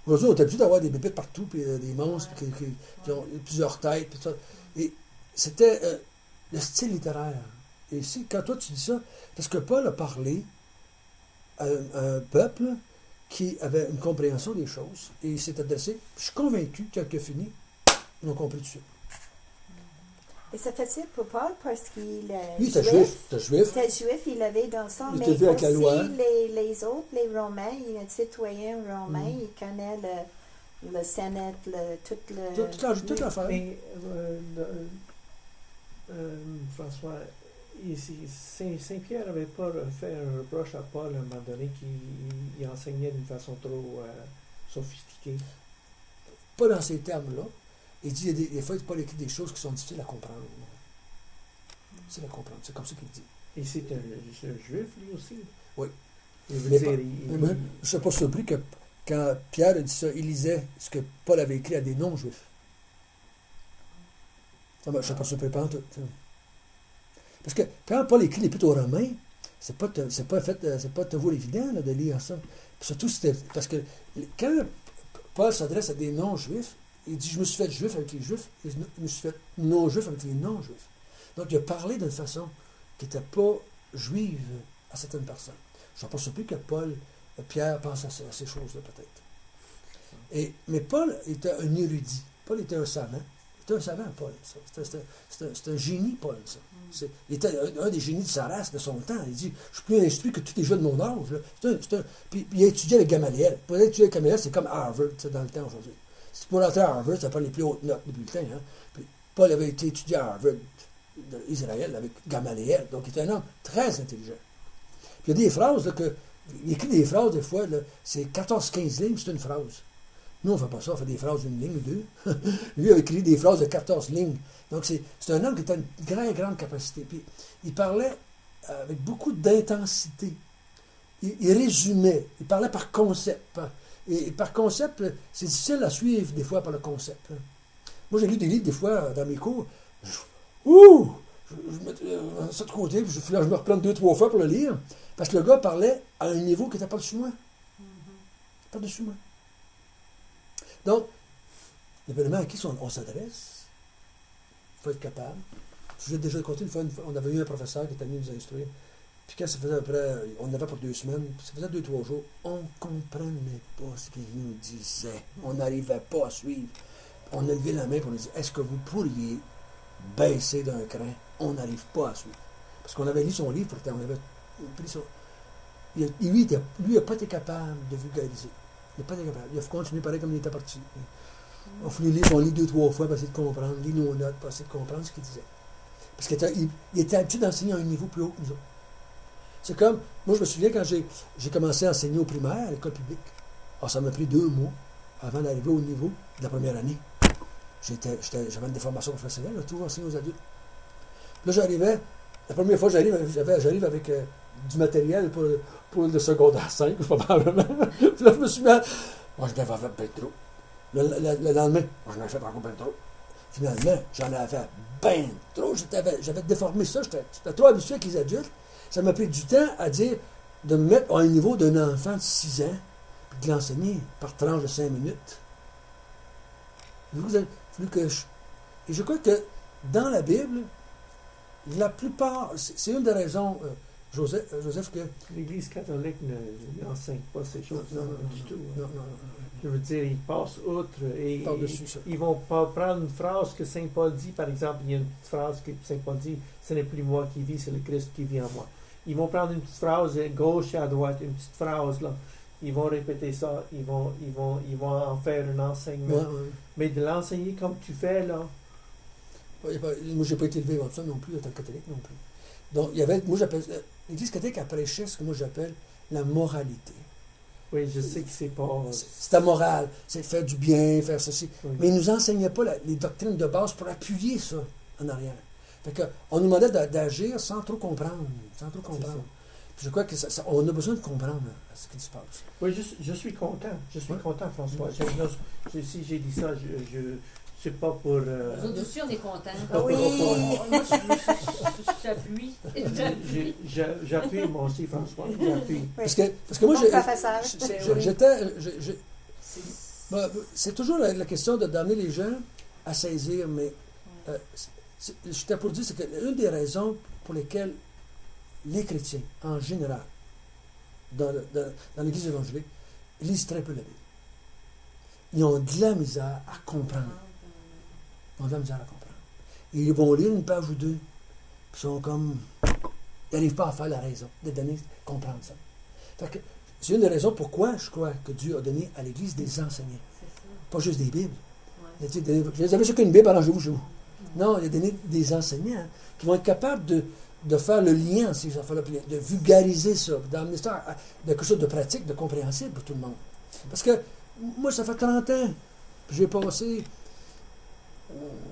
A: Aujourd'hui, on est habitué d'avoir des bébés partout, puis des monstres qui ont plusieurs têtes, puis ça. Et c'était le style littéraire. Et ici, quand toi tu dis ça, parce que Paul a parlé à un peuple qui avait une compréhension des choses, et il s'est adressé. Je suis convaincu qu'il a fini, ils ont compris tout de suite.
C: Et c'est facile pour Paul parce qu'il est
A: lui, il était juif. Il était
C: juif, il avait dans son, mais
A: aussi avec la loi.
C: Les autres, les Romains, il est citoyen romain, il connaît le Sénat, toute
A: l'affaire.
D: Mais, François, Saint-Pierre n'avait pas fait un reproche à Paul à un moment donné qu'il enseignait d'une façon trop sophistiquée.
A: Pas dans ces termes-là. Il dit, des fois, Paul écrit des choses qui sont difficiles à comprendre. Difficiles à comprendre. C'est comme ça qu'il dit.
D: Et c'est un juif, lui aussi?
A: Oui.
D: Je
A: ne suis pas surpris que quand Pierre a dit ça, il lisait ce que Paul avait écrit à des non-juifs. Je ne suis pas surpris pas en tout. Parce que quand Paul écrit l'Épître aux Romains, c'est pas toujours évident là, de lire ça. Puis surtout, c'était parce que quand Paul s'adresse à des non-juifs, il dit, je me suis fait juif avec les juifs, et je me suis fait non-juif avec les non-juifs. Donc, il a parlé d'une façon qui n'était pas juive à certaines personnes. Je ne suis pas surpris que Pierre pense à ces choses-là, peut-être. Mais Paul était un érudit. Paul était un savant. Il était un savant, Paul. C'est un génie, Paul, ça. Il était un des génies de sa race, de son temps. Il dit, je suis plus instruit que tous les jeunes de mon âge. Puis il a étudié avec Gamaliel. Pour étudier avec Gamaliel, c'est comme Harvard, dans le temps aujourd'hui. Si pour entrer à Harvard, ça prend les plus hautes notes du bulletin. Hein. Puis Paul avait été étudié à Harvard d'Israël avec Gamaliel. Donc, il était un homme très intelligent. Puis il y a des phrases là, que Il écrit des phrases, des fois, là, c'est 14-15 lignes, c'est une phrase. Nous, on ne fait pas ça, on fait des phrases d'une ligne ou deux. Lui a écrit des phrases de 14 lignes. Donc, c'est un homme qui a une grande capacité. Puis, il parlait avec beaucoup d'intensité. Il résumait, il parlait par concept. Et par concept, c'est difficile à suivre des fois par le concept. Moi, j'ai lu des livres des fois dans mes cours. Je mets ça de côté, puis je me reprends 2-3 fois pour le lire. Parce que le gars parlait à un niveau qui n'était pas dessus moi. Pas dessus moi. Donc, dépendamment à qui on s'adresse, il faut être capable. Je vous ai déjà raconté une fois, on avait eu un professeur qui était venu nous instruire. Puis quand ça faisait après, on en avait pour 2 semaines, puis ça faisait 2-3 jours, on ne comprenait pas ce qu'il nous disait. On n'arrivait pas à suivre. On a levé la main pour nous dire, est-ce que vous pourriez baisser d'un cran? On n'arrive pas à suivre. Parce qu'on avait lu son livre, pourtant, on avait pris son... Lui, il n'a pas été capable de vulgariser. Il n'a pas été capable. Il a continué pareil comme il était parti. On voulait lire son livre 2-3 fois pour essayer de comprendre, lire nos notes pour essayer de comprendre ce qu'il disait. Parce qu'il était habitué d'enseigner à un niveau plus haut que nous autres. C'est comme, moi je me souviens quand j'ai commencé à enseigner au primaire, à l'école publique. Alors, ça m'a pris 2 mois avant d'arriver au niveau de la première année. J'avais une déformation professionnelle, j'ai toujours enseigné aux adultes. Puis là, j'arrivais, la première fois que j'arrive avec du matériel pour le secondaire 5, probablement. Puis là, je me suis mis à... Moi, je n'avais fait bien trop. Le lendemain, moi, j'en avais fait encore bien trop. Finalement, j'en avais fait bien trop. J'avais déformé ça. J'étais trop habitué avec les adultes. Ça m'a pris du temps à dire de me mettre à un niveau d'un enfant de 6 ans puis de l'enseigner par tranche de 5 minutes. Et je crois que dans la Bible, la plupart, c'est une des raisons, Joseph, que...
D: L'Église catholique n'enseigne pas ces choses-là du tout.
A: Non.
D: Je veux dire, ils passent outre et ils vont pas prendre une phrase que Saint Paul dit, par exemple, il y a une petite phrase que Saint Paul dit, ce n'est plus moi qui vis, c'est le Christ qui vit en moi. Ils vont prendre une petite phrase à gauche et à droite, une petite phrase là. Ils vont répéter ça, ils vont en faire un enseignement.
A: Ouais.
D: Mais de l'enseigner comme tu fais là.
A: Moi, je n'ai pas été élevé comme ça non plus, en tant que catholique non plus. Donc, l'Église catholique a prêché ce que moi j'appelle la moralité.
D: Oui, je sais que c'est pas...
A: C'est amoral, c'est faire du bien, faire ceci.
D: Oui.
A: Mais ils ne nous enseignaient pas les doctrines de base pour appuyer ça en arrière. Fait que, on nous demandait d'agir sans trop comprendre. Puis je crois qu'on a besoin de comprendre ce qui se passe.
D: Oui, je suis content. Je suis content, François. Si j'ai dit ça, je c'est pas pour...
B: Nous autres aussi, on est contents.
C: Oui.
B: Moi, j'appuie.
D: J'appuie, moi aussi, François. J'appuie.
C: Oui.
A: Parce que moi,
C: Bon professeur.
A: c'est toujours la question d'amener les gens à saisir, mais j'étais pour dire, c'est que une des raisons pour lesquelles les chrétiens, en général, dans l'Église évangélique, lisent très peu la Bible. Ils ont de la misère à comprendre. Et ils vont lire une page ou deux, puis ils sont comme... Ils n'arrivent pas à faire la raison, comprendre ça. Fait que c'est une des raisons pourquoi je crois que Dieu a donné à l'Église des enseignants. Pas juste des Bibles. Ouais. Vous avez qu'une Bible, arrangez-vous chez vous. Non, il a donné des enseignants qui vont être capables de faire le lien, ces affaires-là, de vulgariser ça, d'amener ça à quelque chose de pratique, de compréhensible pour tout le monde. Parce que moi, ça fait 30 ans, puis j'ai passé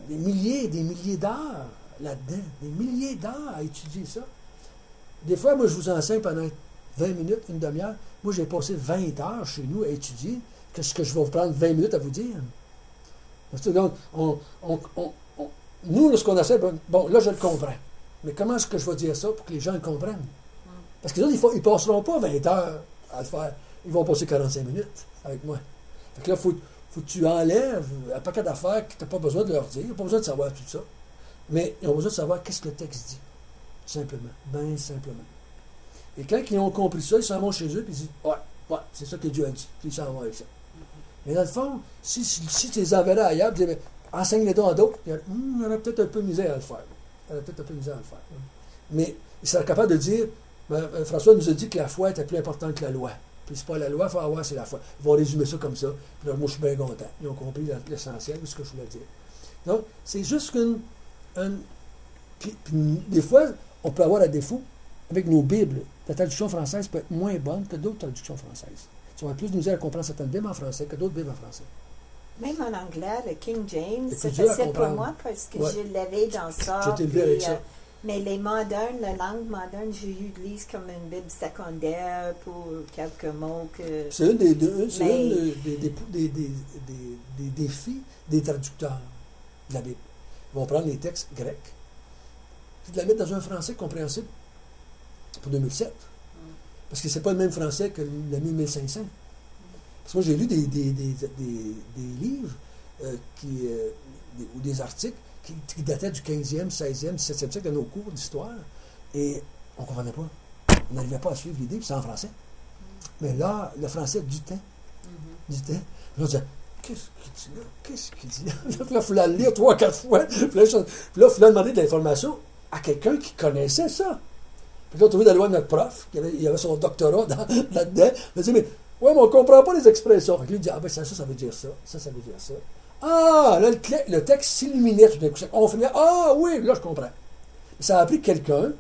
A: des milliers et des milliers d'heures là-dedans, des milliers d'heures à étudier ça. Des fois, moi, je vous enseigne pendant 20 minutes, une demi-heure. Moi, j'ai passé 20 heures chez nous à étudier, que ce que je vais vous prendre 20 minutes à vous dire. Donc, nous, ce qu'on essaie, bon, là, je le comprends. Mais comment est-ce que je vais dire ça pour que les gens le comprennent? Parce que là, ils ne passeront pas 20 heures à le faire. Ils vont passer 45 minutes avec moi. Fait que là, il faut que tu enlèves un paquet d'affaires que tu n'as pas besoin de leur dire. Ils n'ont pas besoin de savoir tout ça. Mais ils ont besoin de savoir qu'est-ce que le texte dit. Simplement. Bien simplement. Et quand ils ont compris ça, ils s'en vont chez eux et ils disent ouais, c'est ça que Dieu a dit. Puis ils s'en vont avec ça. Mais dans le fond, si tu les enverrais ailleurs, tu disais, enseigne-les donc à d'autres, il y aurait peut-être un peu de misère à le faire. Mais il serait capable de dire, François nous a dit que la foi était plus importante que la loi. Puis c'est pas la loi, il faut avoir, c'est la foi. Ils vont résumer ça comme ça. Puis là, moi, je suis bien content. Ils ont compris l'essentiel de ce que je voulais dire. Donc, c'est juste Puis des fois, on peut avoir un défaut avec nos Bibles. ta traduction française peut être moins bonne que d'autres traductions françaises. Tu vas plus de misère à comprendre certaines Bibles en français que d'autres Bibles en français.
C: Même en anglais, le King James,
A: C'est
C: c'est
A: dur à
C: facile pour
A: comprendre.
C: moi parce que
A: Ouais.
C: je l'avais dans ça.
A: Tu t'es élevé avec ça.
C: Mais les modernes, la langue moderne, j'utilise comme une Bible secondaire pour quelques mots que...
A: C'est un des
C: Mais-
A: défis des traducteurs de la Bible. Ils vont prendre les textes grecs, puis de la mettre dans un français compréhensible pour 2007. Parce que c'est pas le même français que le 1500. Parce que moi, j'ai lu des livres ou des articles qui dataient du 15e, 16e, 17e siècle de nos cours d'histoire, et on ne comprenait pas. On n'arrivait pas à suivre l'idée, puis c'est en français. Mais là, le français du temps. Du temps. Là, on disait, qu'est-ce qu'il dit là? Qu'est-ce qu'il dit là? Puis là, il fallait le lire 3-4 fois. Puis là, il fallait demander de l'information à quelqu'un qui connaissait ça. Puis là, on trouvait d'aller voir notre prof, il avait son doctorat là-dedans. Il dit, mais ouais, mais on ne comprend pas les expressions. Fait que lui, il dit, ah ben ça veut dire ça. Ça veut dire ça. Ah, là, le texte s'illuminait tout d'un coup. On finit, ah oui, là, je comprends. Ça a pris quelqu'un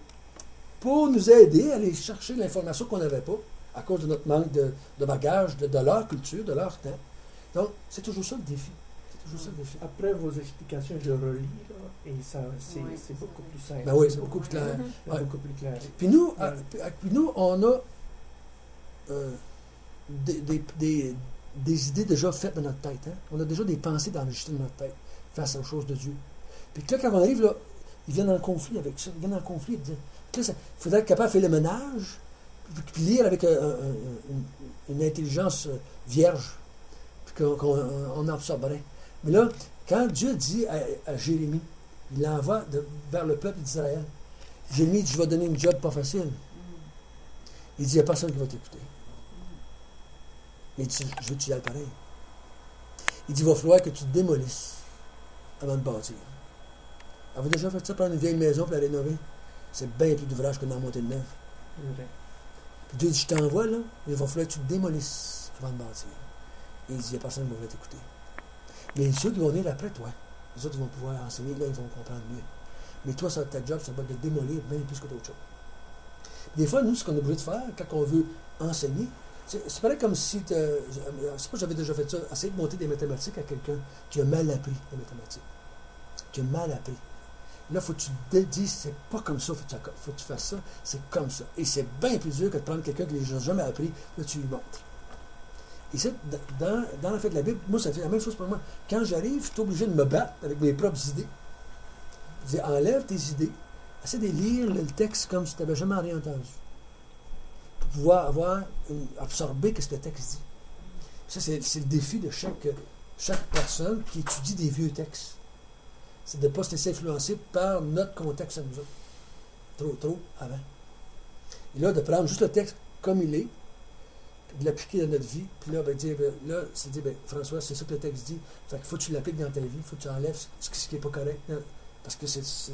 A: pour nous aider à aller chercher l'information qu'on n'avait pas à cause de notre manque de bagage, de leur culture, de leur temps. Donc, c'est toujours ça le défi. C'est toujours ça le défi.
D: Après vos explications, je relis, là, et ça, c'est
B: Ouais,
D: c'est beaucoup plus simple.
A: Ben oui, c'est beaucoup plus clair.
D: C'est
A: Ouais.
D: beaucoup plus clair.
A: Puis nous,
D: Ouais.
A: On a des idées déjà faites dans notre tête. Hein? On a déjà des pensées d'enregistrer dans notre tête face aux choses de Dieu. Puis que là, quand on arrive, là, ils viennent en conflit avec ça. Ils viennent en conflit. Il faudrait être capable de faire le ménage, puis lire avec une intelligence vierge, puis qu'on absorberait. Mais là, quand Dieu dit à Jérémie, il l'envoie vers le peuple d'Israël, Jérémie dit, je vais donner une job pas facile. Il dit, il n'y a personne qui va t'écouter. Mais il dit, je veux que tu y ailles pareil. Il dit, il va falloir que tu te démolisses avant de bâtir. Avez-vous déjà fait ça, prendre une vieille maison pour la rénover? C'est bien plus d'ouvrage que d'en monter de neuf.
D: Ouais.
A: Puis Dieu dit, je t'envoie là, mais il va falloir que tu te démolisses avant de bâtir. Et il dit, il n'y a personne qui va t'écouter. Mais ceux qui vont venir après toi, les autres vont pouvoir enseigner, là, ils vont comprendre mieux. Mais toi, ta job, ça va être de démolir bien plus que d'autres choses. Des fois, nous, ce qu'on a besoin de faire, quand on veut enseigner, c'est pareil comme si, je sais pas, j'avais déjà fait ça, essayer de monter des mathématiques à quelqu'un qui a mal appris les mathématiques. Qui a mal appris. Là, il faut que tu te dises, c'est pas comme ça, faut que tu fasses ça, c'est comme ça. Et c'est bien plus dur que de prendre quelqu'un qui n'a jamais appris, là, tu lui montres. Et c'est, dans la fête de la Bible, moi, ça fait la même chose pour moi. Quand j'arrive, je suis obligé de me battre avec mes propres idées. Je dis, enlève tes idées, essaie de lire le texte comme si tu n'avais jamais rien entendu. Pour pouvoir absorber ce que le texte dit. Ça, c'est le défi de chaque personne qui étudie des vieux textes. C'est de ne pas se laisser influencer par notre contexte à nous autres. Trop avant. Et là, de prendre juste le texte comme il est, de l'appliquer dans notre vie, puis là, c'est dire, François, c'est ça que le texte dit. Fait qu'il faut que tu l'appliques dans ta vie, il faut que tu enlèves ce qui n'est pas correct, parce que c'est